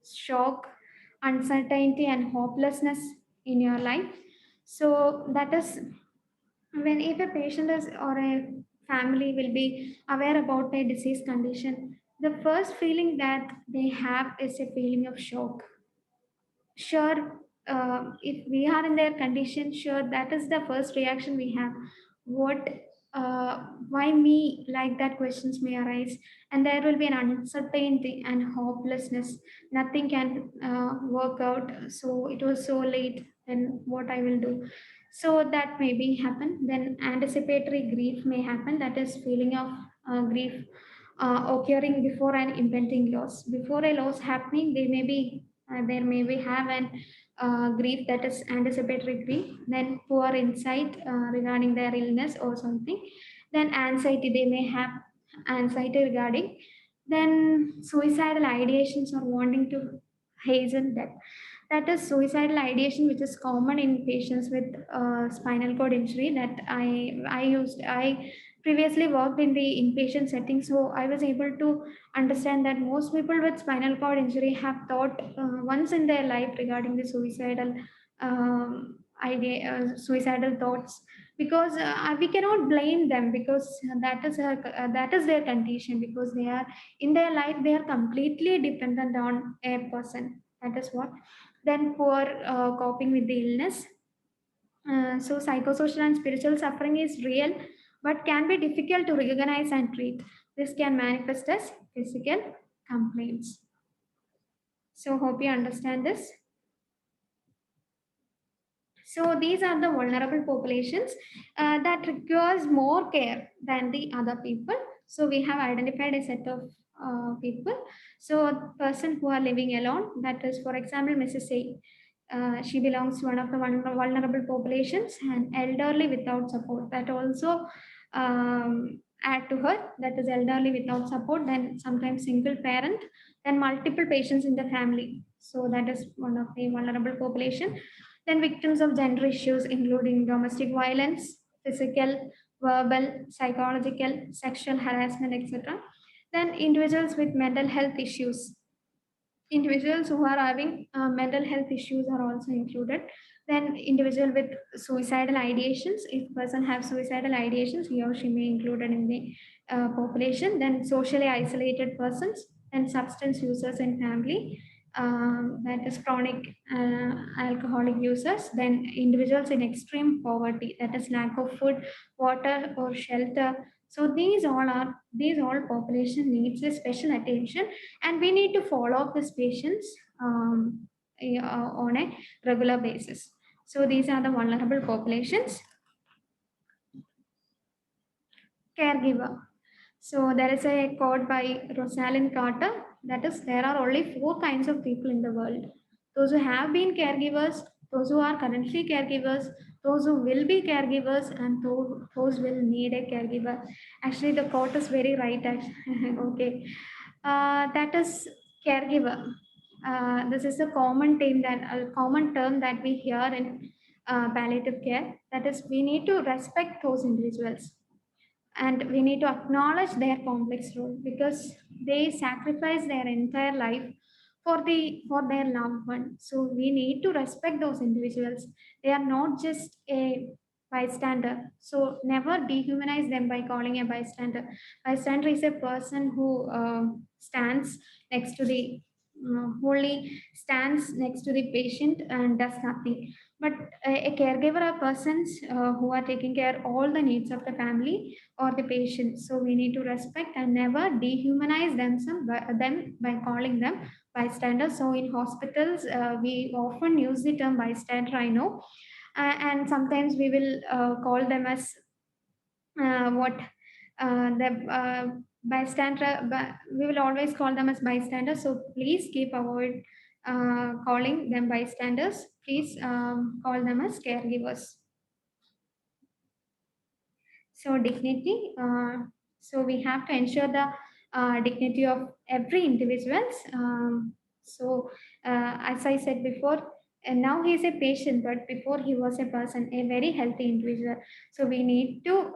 shock, uncertainty, and hopelessness in your life. So, that is when if a patient is or a family will be aware about a disease condition, the first feeling that they have is a feeling of shock. Sure, if we are in their condition, sure, that is the first reaction we have. What Why me, like that questions may arise, and there will be an uncertainty and hopelessness. Nothing can work out, so it was so late, then what I will do? So that may be happen. Then anticipatory grief may happen, that is feeling of grief occurring before an impending loss. Before a loss happening, there may be have an grief, that is anticipatory grief. Then poor insight regarding their illness or something. Then anxiety, they may have anxiety regarding. Then suicidal ideations or wanting to hasten death. That is suicidal ideation, which is common in patients with spinal cord injury. That I previously worked in the inpatient setting, so I was able to understand that most people with spinal cord injury have thought once in their life regarding the suicidal thoughts, because we cannot blame them, because that is their condition, because they are in their life they are completely dependent on a person. That is what. Then poor coping with the illness. So psychosocial and spiritual suffering is real, but can be difficult to recognize and treat. This can manifest as physical complaints. So hope you understand this. So these are the vulnerable populations that requires more care than the other people. So we have identified a set of people. So a person who are living alone, that is, for example, Mrs. A. She belongs to one of the vulnerable populations, and elderly without support. That also add to her. That is elderly without support. Then sometimes single parent. Then multiple patients in the family. So that is one of the vulnerable population. Then victims of gender issues, including domestic violence, physical, verbal, psychological, sexual harassment, etc. Then individuals with mental health issues. Individuals who are having mental health issues are also included. Then individual with suicidal ideations. If person have suicidal ideations, he or she may included in the population. Then socially isolated persons and substance users in family, that is chronic alcoholic users. Then individuals in extreme poverty, that is lack of food, water, or shelter. So these all population needs a special attention, and we need to follow up these patients on a regular basis. So these are the vulnerable populations. Caregiver. So there is a quote by Rosalind Carter, that is, there are only 4 kinds of people in the world: those who have been caregivers, those who are currently caregivers, those who will be caregivers, and those will need a caregiver. Actually, the quote is very right. Okay, that is caregiver. This is a common term that we hear in palliative care. That is, we need to respect those individuals, and we need to acknowledge their complex role, because they sacrifice their entire life for their loved one. So we need to respect those individuals. They are not just a bystander, so never dehumanize them by calling a bystander. Bystander is a person who stands next to the wholly stands next to the patient and does nothing. But a caregiver are persons who are taking care all the needs of the family or the patient. So we need to respect and never dehumanize them by calling them bystanders. So in hospitals, we often use the term bystander, I know, and sometimes we will call them as what the we will always call them as bystanders. So please keep avoid calling them bystanders. Please call them as caregivers. So dignity. So we have to ensure the dignity of every individuals. As I said before, and now he is a patient, but before he was a person, a very healthy individual. So we need to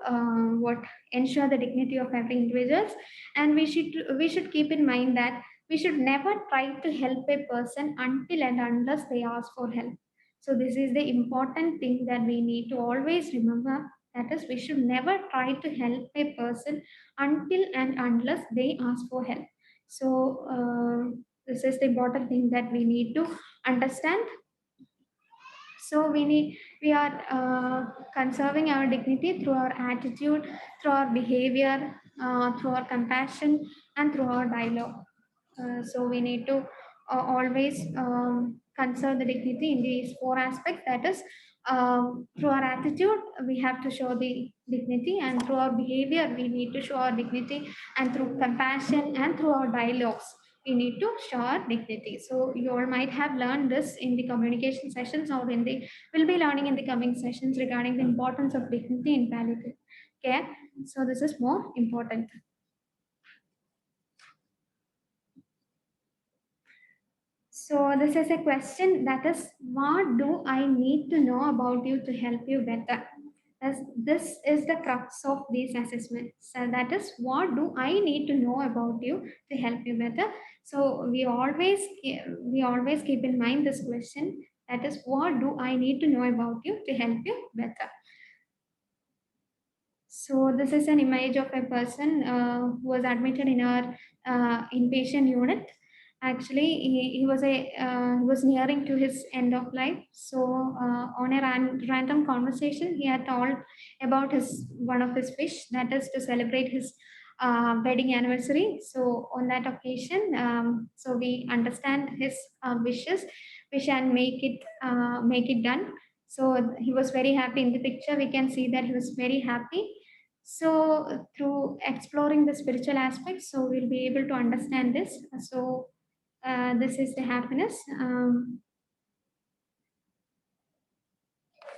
ensure the dignity of every individuals, and we should keep in mind that we should never try to help a person until and unless they ask for help. So this is the important thing that we need to always remember, that is, we should never try to help a person until and unless they ask for help. So, this is the important thing that we need to understand. So, we are conserving our dignity through our attitude, through our behavior, through our compassion, and through our dialogue. So, we need to always conserve the dignity in these 4 aspects. That is, through our attitude, we have to show the dignity, and through our behavior, we need to show our dignity, and through compassion and through our dialogues, we need to show our dignity. So you all might have learned this in the communication sessions, or in the will be learning in the coming sessions regarding the importance of dignity in palliative care. So this is more important. So this is a question, that is, what do I need to know about you to help you better? As this is the crux of these assessments. So that is, what do I need to know about you to help you better? So we always keep in mind this question. That is, what do I need to know about you to help you better? So this is an image of a person who was admitted in our inpatient unit. Actually, he was nearing to his end of life. So on a random conversation, he had told about one of his wish, that is to celebrate his wedding anniversary. So on that occasion, so we understand his wish and make it done. So he was very happy. In the picture, we can see that he was very happy. So through exploring the spiritual aspects, so we'll be able to understand this. So this is the happiness.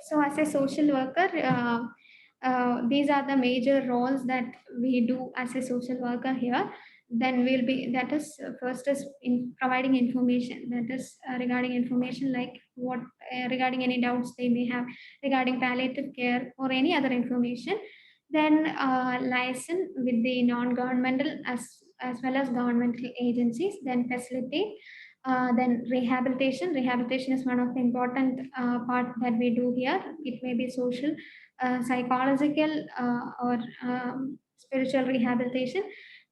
So as a social worker, these are the major roles that we do as a social worker here. Then that is, first is in providing information, that is regarding information like what regarding any doubts they may have regarding palliative care or any other information. Then liaison with the non-governmental as well as governmental agencies. Then facilitate. Then rehabilitation. Rehabilitation is one of the important part that we do here. It may be social, psychological, or spiritual rehabilitation.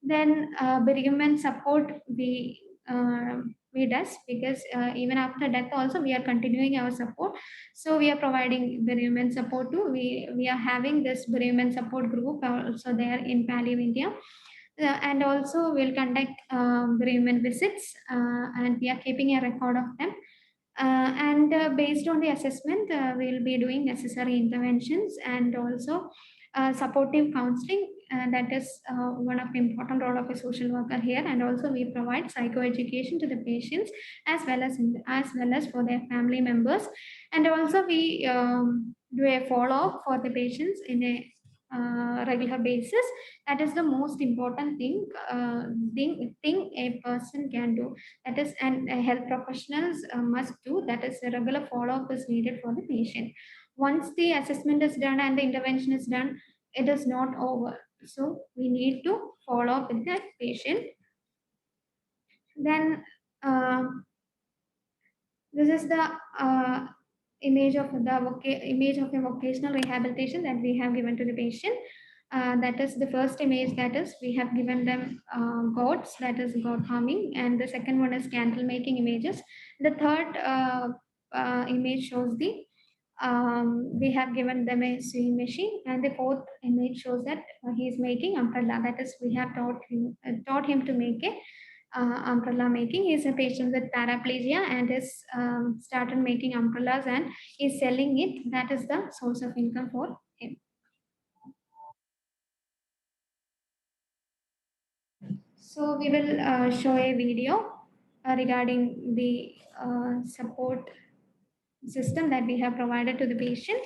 Then bereavement support we does, because even after death also we are continuing our support. So we are providing bereavement support too. We are having this bereavement support group also there in Palliative India. And also we'll conduct bereavement visits, and we are keeping a record of them. And based on the assessment, we'll be doing necessary interventions, and also supportive counseling, that is one of the important role of a social worker here. And also we provide psychoeducation to the patients as well as for their family members. And also we do a follow-up for the patients in a regular basis. That is the most important thing a person can do. That is, and health professionals must do. That is, a regular follow-up is needed for the patient. Once the assessment is done and the intervention is done, it is not over. So we need to follow up with that patient. Then this is the image of image of a vocational rehabilitation that we have given to the patient. That is the first image, that is we have given them goats, that is goat farming, and the second one is candle making images. The third image shows the we have given them a sewing machine, and the fourth image shows that he is making umbrella. That is, we have taught him to make a umbrella making. He is a patient with paraplegia and is started making umbrellas and is selling it. That is the source of income for him. So we will show a video regarding the support system that we have provided to the patient.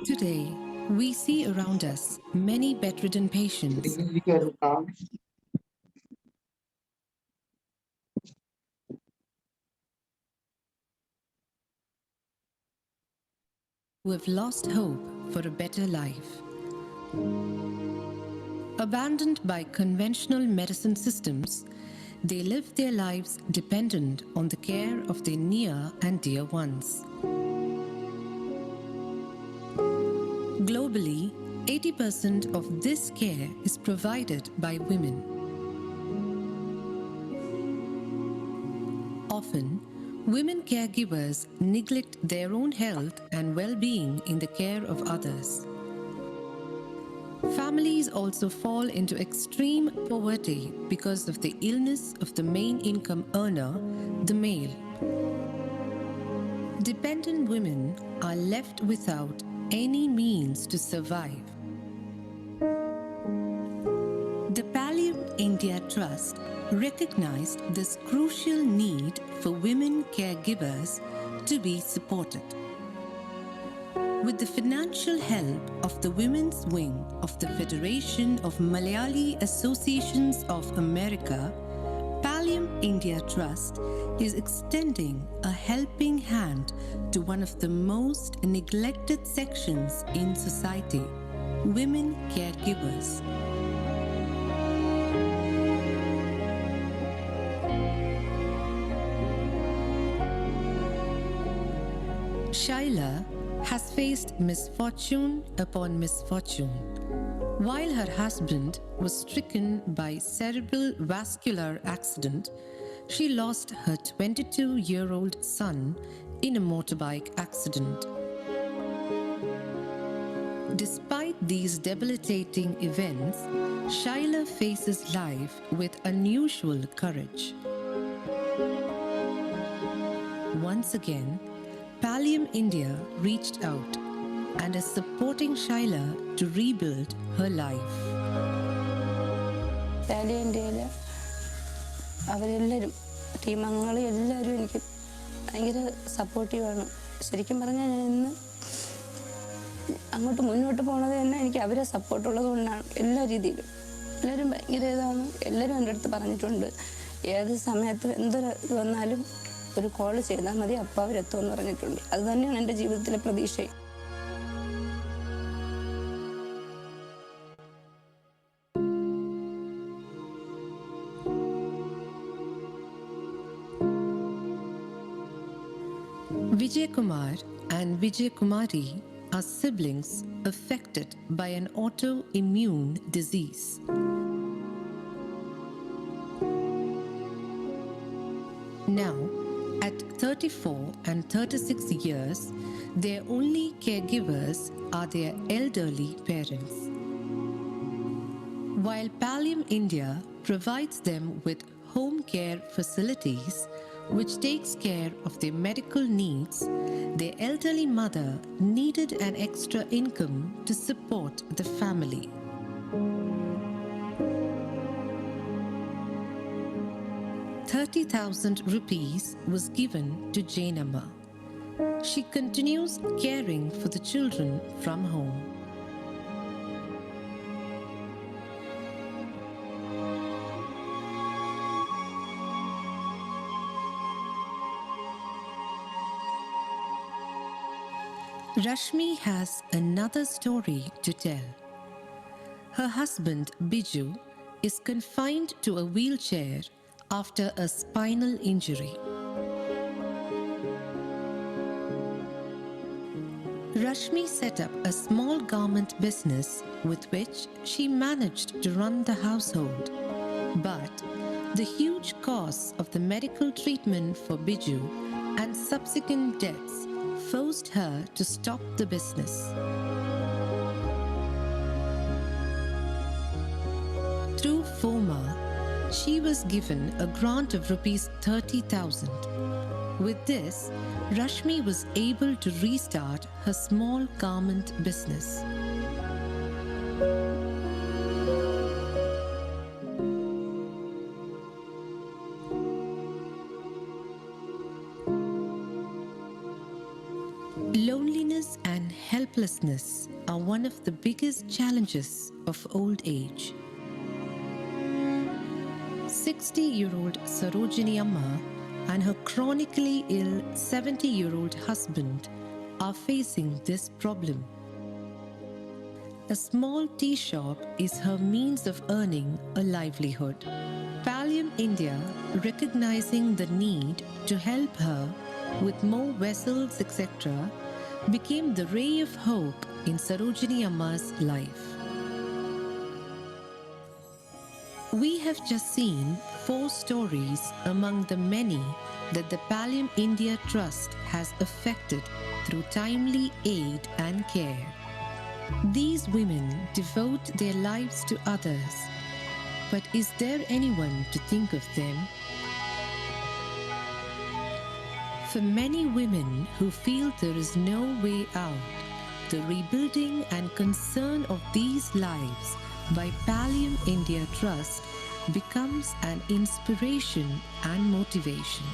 Today, we see around us many bedridden patients who have lost hope for a better life. Abandoned by conventional medicine systems, they live their lives dependent on the care of their near and dear ones. Globally, 80% of this care is provided by women. Often, women caregivers neglect their own health and well-being in the care of others. Families also fall into extreme poverty because of the illness of the main income earner, the male. Dependent women are left without any means to survive. The Pallium India Trust recognized this crucial need for women caregivers to be supported. With the financial help of the Women's Wing of the Federation of Malayali Associations of America, Pallium India Trust is extending a helping hand to one of the most neglected sections in society, women caregivers. Shaila has faced misfortune upon misfortune. While her husband was stricken by cerebral vascular accident, she lost her 22-year-old son in a motorbike accident. Despite these debilitating events, Shaila faces life with unusual courage. Once again, Pallium India reached out and is supporting Shaila to rebuild her life. ഇന്ത്യയിലെ അവരെല്ലാവരും ടീമംഗങ്ങൾ എല്ലാവരും എനിക്ക് ഭയങ്കര സപ്പോർട്ടീവാണ്. ശരിക്കും പറഞ്ഞാൽ ഞാൻ ഇന്ന് അങ്ങോട്ട് മുന്നോട്ട് പോണത് തന്നെ എനിക്ക് അവരെ സപ്പോർട്ടുള്ളത് കൊണ്ടാണ്. എല്ലാ രീതിയിലും എല്ലാവരും ഭയങ്കര ഇതാണ്. എല്ലാവരും എൻ്റെ അടുത്ത് പറഞ്ഞിട്ടുണ്ട്, ഏത് സമയത്ത് എന്തൊരു ഇത് വന്നാലും ഒരു കോൾ ചെയ്താൽ മതി, അപ്പം അവരെത്തുമെന്ന് പറഞ്ഞിട്ടുണ്ട്. അത് തന്നെയാണ് എൻ്റെ ജീവിതത്തിലെ പ്രതീക്ഷ. Vijay Kumar and Vijay Kumari are siblings affected by an autoimmune disease. Now, at 34 and 36 years, their only caregivers are their elderly parents. While Pallium India provides them with home care facilities, which takes care of their medical needs, their elderly mother needed an extra income to support the family. ₹30,000 was given to Jainamma. She continues caring for the children from home. Rashmi has another story to tell. Her husband Biju is confined to a wheelchair after a spinal injury. Rashmi set up a small garment business with which she managed to run the household. But the huge costs of the medical treatment for Biju and subsequent deaths forced her to stop the business. Through FOMA, she was given a grant of ₹30,000. With this, Rashmi was able to restart her small garment business. Loneliness and helplessness are one of the biggest challenges of old age. 60-year-old Sarojini Amma and her chronically ill 70-year-old husband are facing this problem. A small tea shop is her means of earning a livelihood. Pallium India, recognizing the need to help her with more vessels, etc., became the ray of hope in Sarojini Amma's life. We have just seen 4 stories among the many that the Pallium India Trust has affected through timely aid and care. These women devote their lives to others, but is there anyone to think of them? For many women who feel there is no way out, the rebuilding and concern of these lives by Pallium India Trust becomes an inspiration and motivation.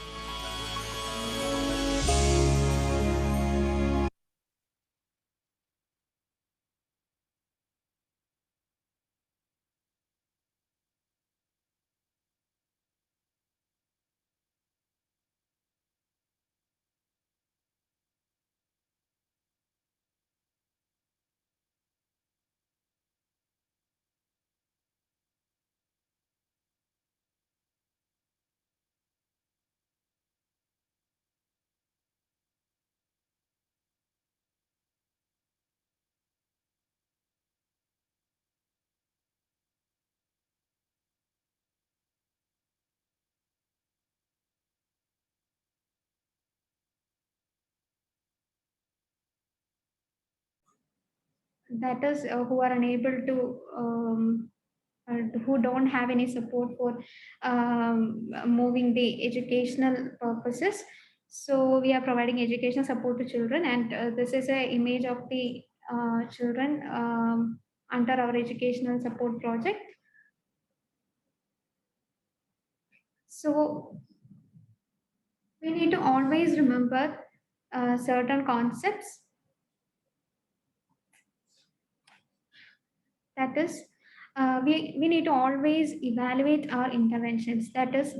That is, who are unable to, who don't have any support for moving the educational purposes. So we are providing educational support to children, and this is an image of the children under our educational support project. So we need to always remember certain concepts. That is, we need to always evaluate our interventions. That is,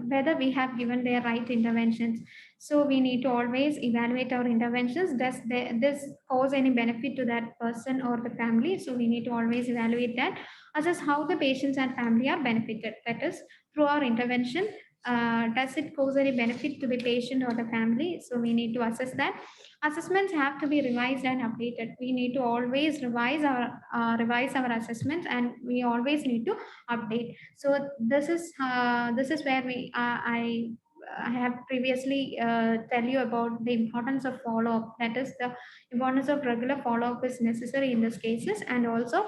whether we have given the right interventions. So we need to always evaluate our interventions. Does this cause any benefit to that person or the family? So we need to always evaluate that, assess how the patients and family are benefited. That is, through our intervention, Does it cause any benefit to the patient or the family? So we need to assess that. Assessments have to be revised and updated. We need to always revise our assessments, and we always need to update. So this is where I have previously tell you about the importance of follow up. That is, the importance of regular follow up is necessary in these cases, and also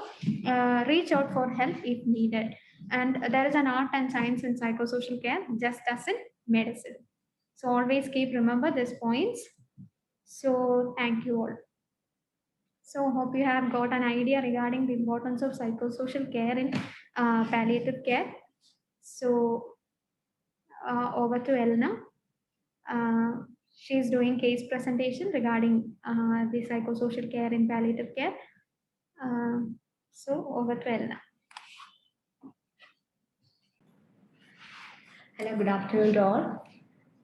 reach out for help if needed. And there is an art and science in psychosocial care, just as in medicine. So always keep remember these points. So thank you all. So hope you have got an idea regarding the importance of psychosocial care in palliative care. So over to Elena. She's doing case presentation regarding the psychosocial care in palliative care. So over to Elena. Hello, good afternoon to all.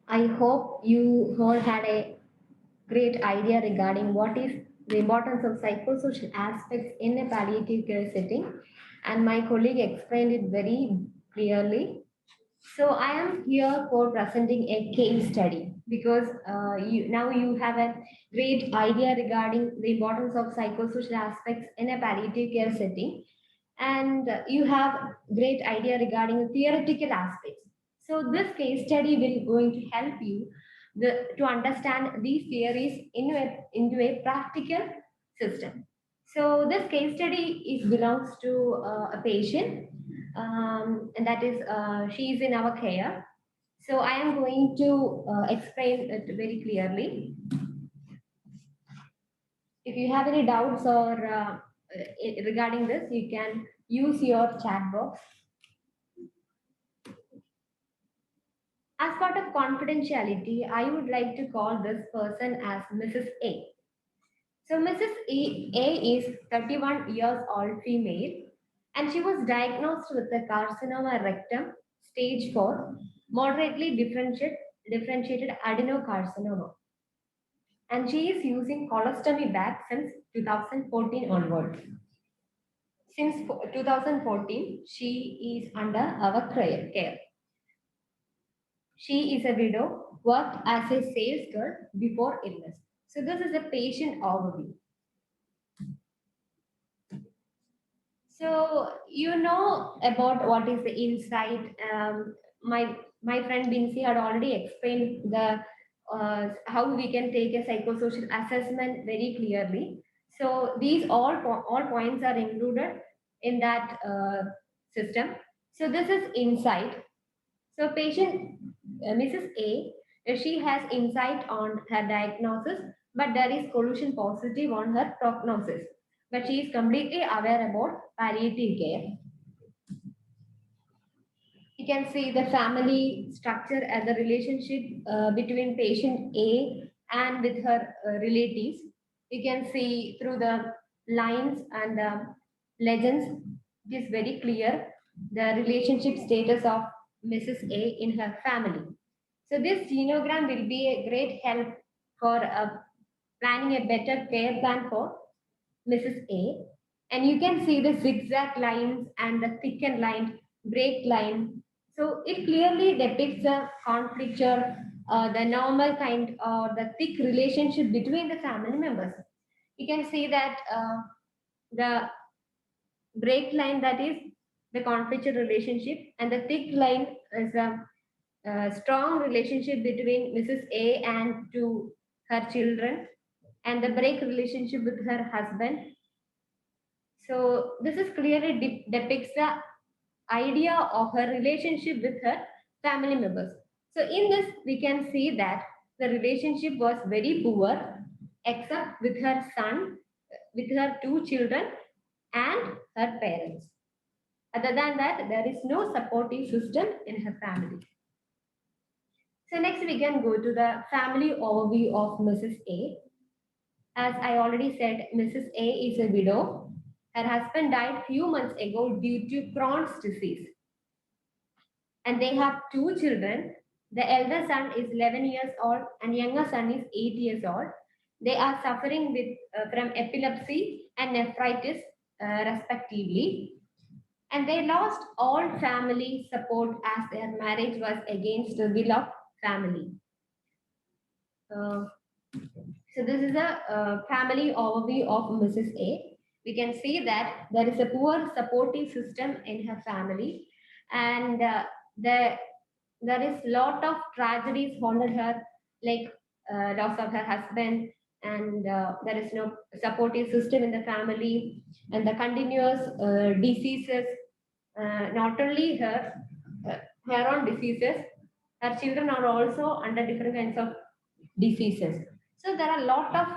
I hope you all had a great idea regarding what is the importance of psychosocial aspects in a palliative care setting, and my colleague explained it very clearly. So I am here for presenting a case study because now you have a great idea regarding the importance of psychosocial aspects in a palliative care setting, and you have great idea regarding theoretical aspects. So this case study will going to help you to understand these theories into a practical system. So this case study belongs to a patient, and that is she is in our care. So I am going to explain it very clearly. If you have any doubts or regarding this, you can use your chat box. As part of confidentiality, I would like to call this person as Mrs. A. So Mrs. A is 31 years old female, and she was diagnosed with the carcinoma rectum stage 4, moderately differentiated adenocarcinoma. And she is using colostomy bag since 2014 onwards. Since 2014, she is under our care. She is a widow, worked as a sales girl before illness. So this is a patient overview. So you know about what is the insight. My friend Binsi had already explained the how we can take a psychosocial assessment very clearly. So these all points are included in that system. So this is insight. So patient Mrs. A, she has insight on her diagnosis, but there is collusion positive on her prognosis. But she is completely aware about palliative care. You can see the family structure and the relationship between patient A and with her relatives. You can see through the lines and the legends, it is very clear the relationship status of Mrs. A in her family. So this genogram will be a great help for planning a better care plan for Mrs. A. And you can see the zigzag lines and the thickened line, break line. So it clearly depicts the conflict or the normal kind or the thick relationship between the family members. You can see that the break line, that is the conflictual relationship, and the thick line is a strong relationship between Mrs. A and to her children, and the break relationship with her husband. So this is clearly depicts the idea of her relationship with her family members. So in this, we can see that the relationship was very poor, except with her son, with her 2 children, and her parents. Other than that, there is no supporting system in her family. So next we can go to the family overview of Mrs. A. As I already said, Mrs. A is a widow. Her husband died few months ago due to Crohn's disease. And they have 2 children. The elder son is 11 years old and younger son is 8 years old. They are suffering with from epilepsy and nephritis respectively. And they lost all family support as their marriage was against the will of family. Uh, so this is a family overview of Mrs. A. We can see that there is a poor supportive system in her family, and there is lot of tragedies haunted her, like loss of her husband, and there is no supportive system in the family, and the continuous diseases, not only uh, her own diseases, her children are also under different kinds of diseases. So there are a lot of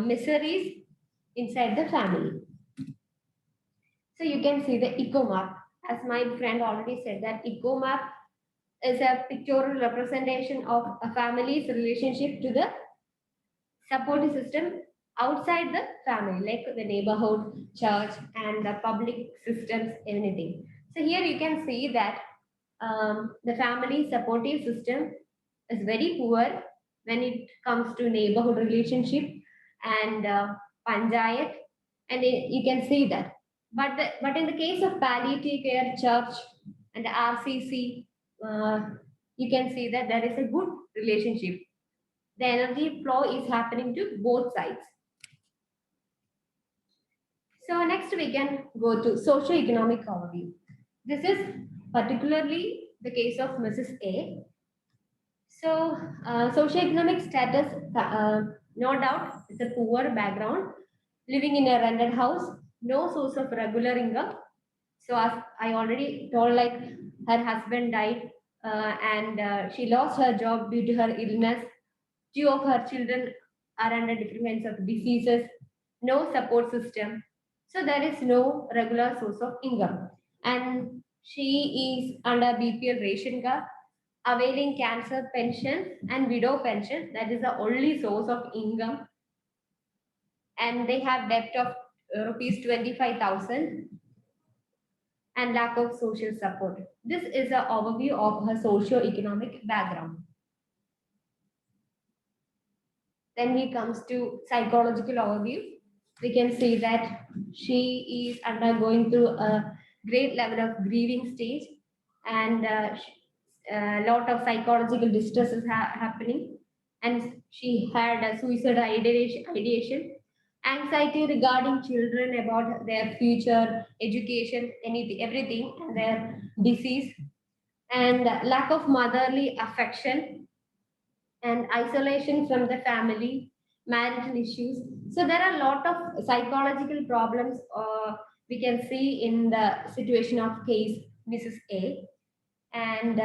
miseries inside the family. So you can see the eco map. As my friend already said, that eco map is a pictorial representation of a family's relationship to the support system outside the family, like the neighborhood, church, and the public systems, anything. So here you can see that the family supportive system is very poor when it comes to neighborhood relationship and panchayat, and you can see that. But in the case of palliative care, church, and RCC, you can see that there is a good relationship. The energy flow is happening to both sides. So next we can go to socio-economic overview. This is particularly the case of Mrs. A. So socio-economic status, no doubt, is a poor background, living in a rented house, no source of regular income. So as I already told, like her husband died, and she lost her job due to her illness. Two of her children are under different kinds of diseases, no support system. So there is no regular source of income. And she is under BPL ration card, availing cancer pension and widow pension. That is the only source of income. And they have debt of rupees 25,000 and lack of social support. This is an overview of her socio-economic background. Then we comes to psychological overview. We can see that she is undergoing through a great level of grieving stage, and a lot of psychological distress is happening, and she had a suicide ideation, anxiety regarding children about their future education, anything, everything, and their disease, and lack of motherly affection, and isolation from the family, marital issues. So there are a lot of psychological problems we can see in the situation of case Mrs. A. And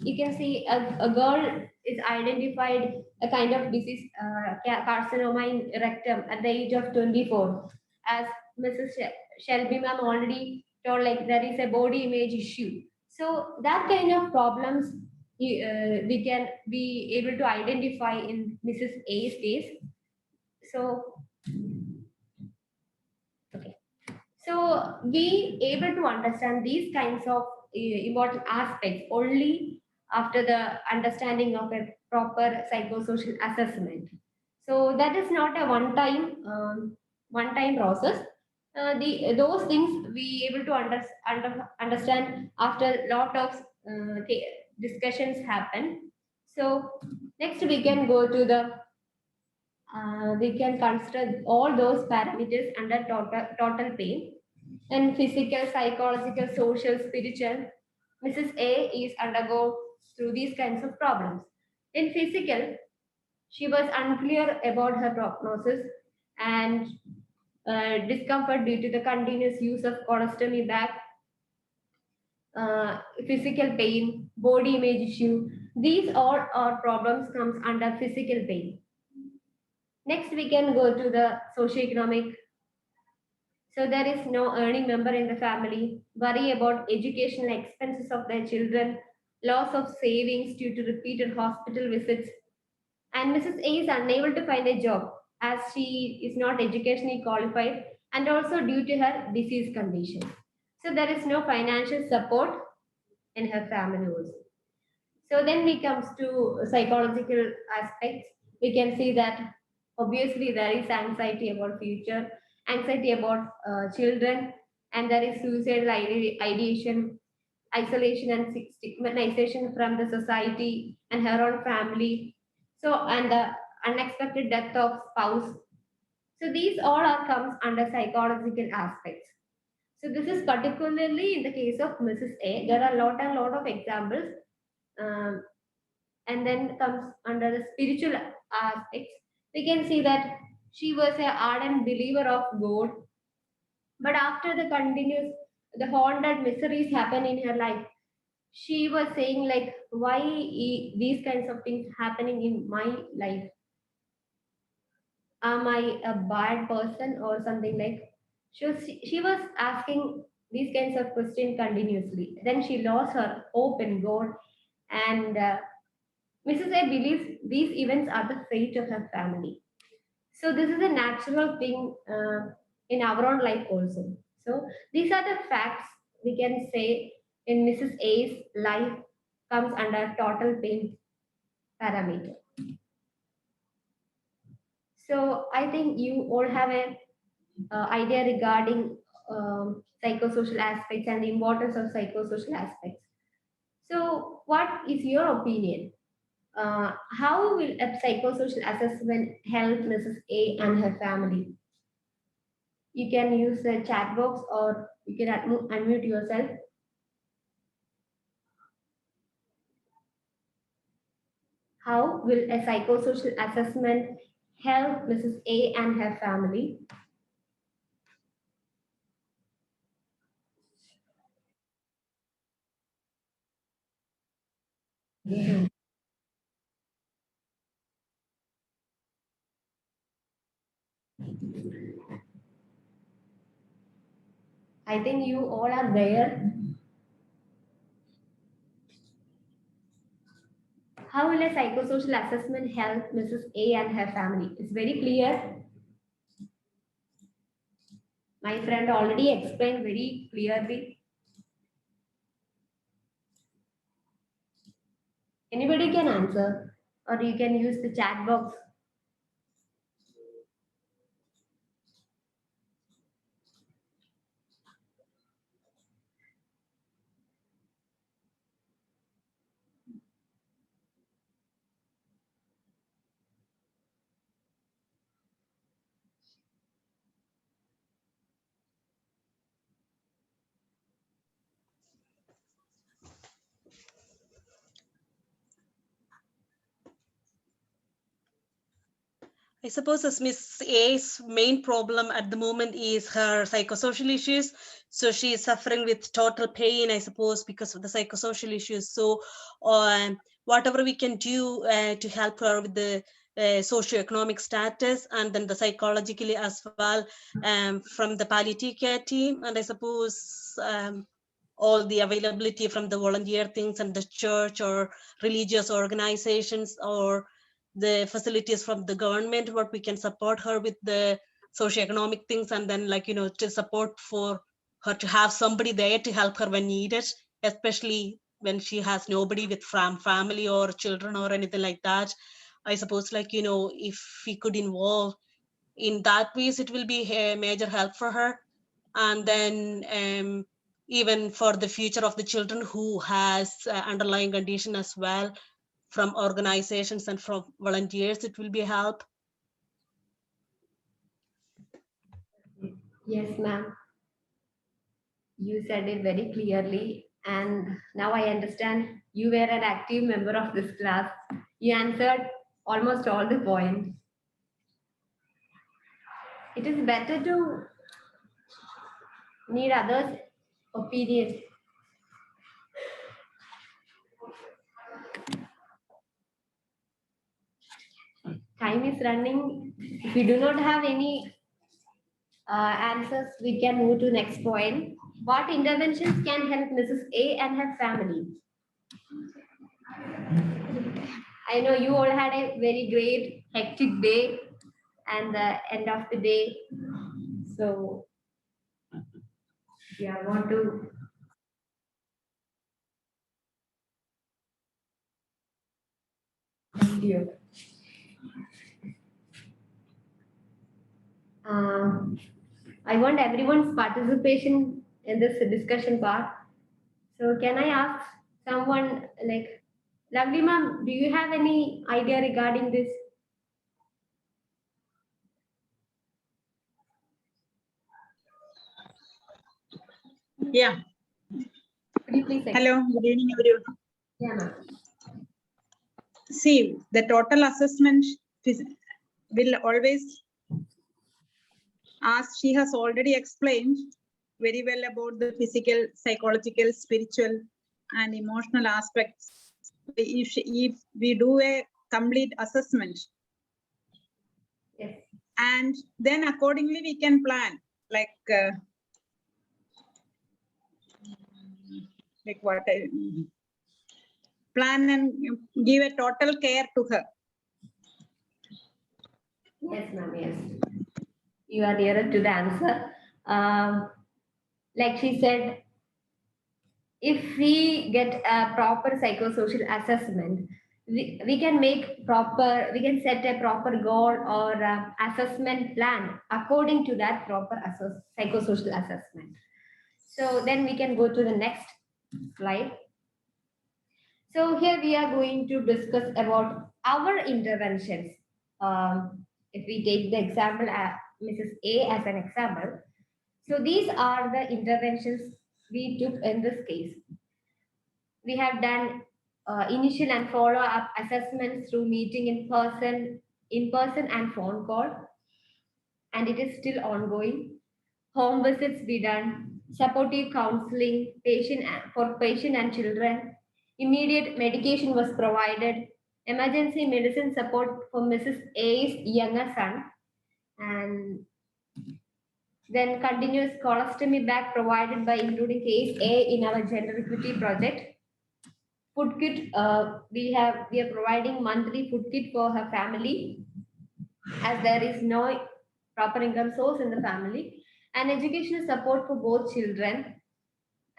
you can see a girl is identified a kind of disease, carcinoma in rectum at the age of 24. As Mrs. Shelby ma'am already told, like there is a body image issue. So that kind of problems we can be able to identify in Mrs. A's case. So, okay. So we able to understand these kinds of important aspects only after the understanding of a proper psychosocial assessment. So that is not a one-time process. Those things we able to understand after lot of discussions happen. So next we can go to the we can consider all those parameters under total pain, and physical, psychological, social, spiritual. Mrs. A is undergo through these kinds of problems. In physical, she was unclear about her prognosis and discomfort due to the continuous use of colostomy bag, physical pain, body image issue. These all are problems comes under physical pain. Next, we can go to the socioeconomic. So there is no earning member in the family, worry about educational expenses of their children, loss of savings due to repeated hospital visits, and Mrs. A is unable to find a job as she is not educationally qualified and also due to her disease condition. So there is no financial support in her family also. So then we comes to psychological aspects. We can see that obviously there is anxiety about future, anxiety about children, and there is suicidal ideation, isolation, and stigmatization from the society and her own family. So, and the unexpected death of spouse. So these all are comes under psychological aspects. So this is particularly in the case of Mrs. A. There are lot of examples, um, and then comes under the spiritual aspects. We can see that she was an ardent believer of God, but after the haunted miseries happen in her life, she was saying like, why these kinds of things happening in my life? Am I a bad person or something like? She was asking these kinds of questions continuously. Then she lost her hope in God, and Mrs. A believes these events are the fate of her family. So this is a natural thing in our own life also. So these are the facts we can say in Mrs. A's life comes under total pain parameter. So I think you all have a idea regarding psychosocial aspects and the importance of psychosocial aspects. So what is your opinion? How will a psychosocial assessment help Mrs. A and her family? You can use the chat box or you can unmute yourself. How will a psychosocial assessment help Mrs. A and her family? I think you all are there. How will a psychosocial assessment help Mrs. A and her family? It's very clear. My friend already explained very clearly. Anybody can answer, or you can use the chat box. I suppose as Miss A's main problem at the moment is her psychosocial issues. So she is suffering with total pain, I suppose, because of the psychosocial issues. So whatever we can do to help her with the socioeconomic status and then the psychologically as well from the palliative care team. And I suppose all the availability from the volunteer things and the church or religious organizations or the facilities from the government, what we can support her with the socioeconomic things, and then to support for her to have somebody there to help her when needed, especially when she has nobody with family or children or anything like that. I suppose if we could involve in that ways, it will be a major help for her. And then even for the future of the children who has underlying condition as well, from organizations and from volunteers, it will be a help. Yes, ma'am. You said it very clearly, and now I understand you were an active member of this class. You answered almost all the points. It is better to need others' opinion. Time is running. If we do not have any answers, we can move to next point. What interventions can help Mrs. A and her family? I know you all had a very great, hectic day and the end of the day. So, yeah, I want to. Thank you. I want everyone's participation in this discussion part. So can I ask someone like, Lovely ma'am, do you have any idea regarding this? Yeah. Could you please explain? Hello. Good evening, everyone. Yeah, ma'am. See, the total assessment will always, as she has already explained very well about the physical, psychological, spiritual, and emotional aspects. If we do a complete assessment, Yes. and then accordingly we can plan, like what plan and give a total care to her. Yes, ma'am. Yes. You are nearer to the answer. Like she said, if we get a proper psychosocial assessment, we can set a proper goal or assessment plan according to that proper psychosocial assessment. So then we can go to the next slide. So here we are going to discuss about our interventions. If we take the example, Mrs. A as an example. So these are the interventions we took in this case. We have done initial and follow-up assessments through meeting in person and phone call, and it is still ongoing. Home visits be done, supportive counseling, for patient and children. Immediate medication was provided. Emergency medicine support for Mrs. A's younger son, and then continuous colostomy bag provided by including case A in our gender equity project. Food kit, we are providing monthly food kit for her family, as there is no proper income source in the family, and educational support for both children.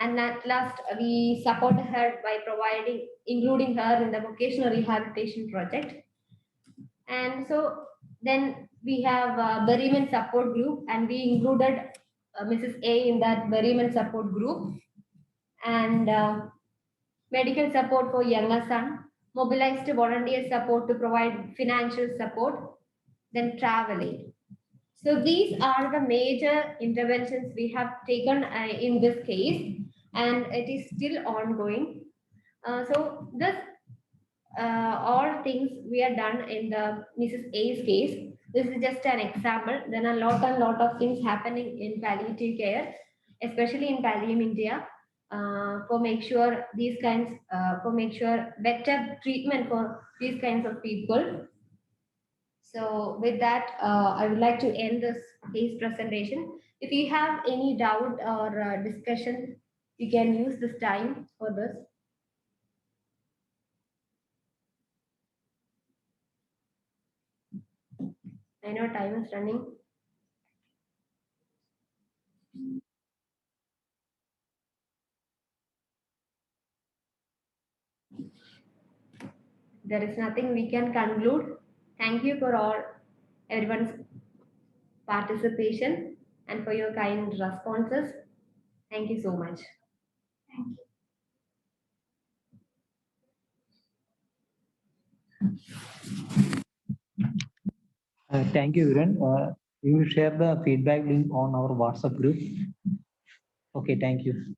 And at last, we support her by including her in the vocational rehabilitation project. And so then we have a bereavement support group, and we included Mrs. A in that bereavement support group. And medical support for younger son, mobilized volunteer support to provide financial support, then traveling. So these are the major interventions we have taken in this case, and it is still ongoing. So this all things we are done in the Mrs. A's case. This is just an example. Then a lot of things happening in palliative care, especially in Pallium India, for make sure better treatment for these kinds of people. So with that, I would like to end this case presentation. If you have any doubt or discussion, you can use this time for this. I know time is running. There is nothing we can conclude. Thank you for everyone's participation and for your kind responses. Thank you so much. Thank you, Viren. We will share the feedback link on our WhatsApp group. Okay, thank you.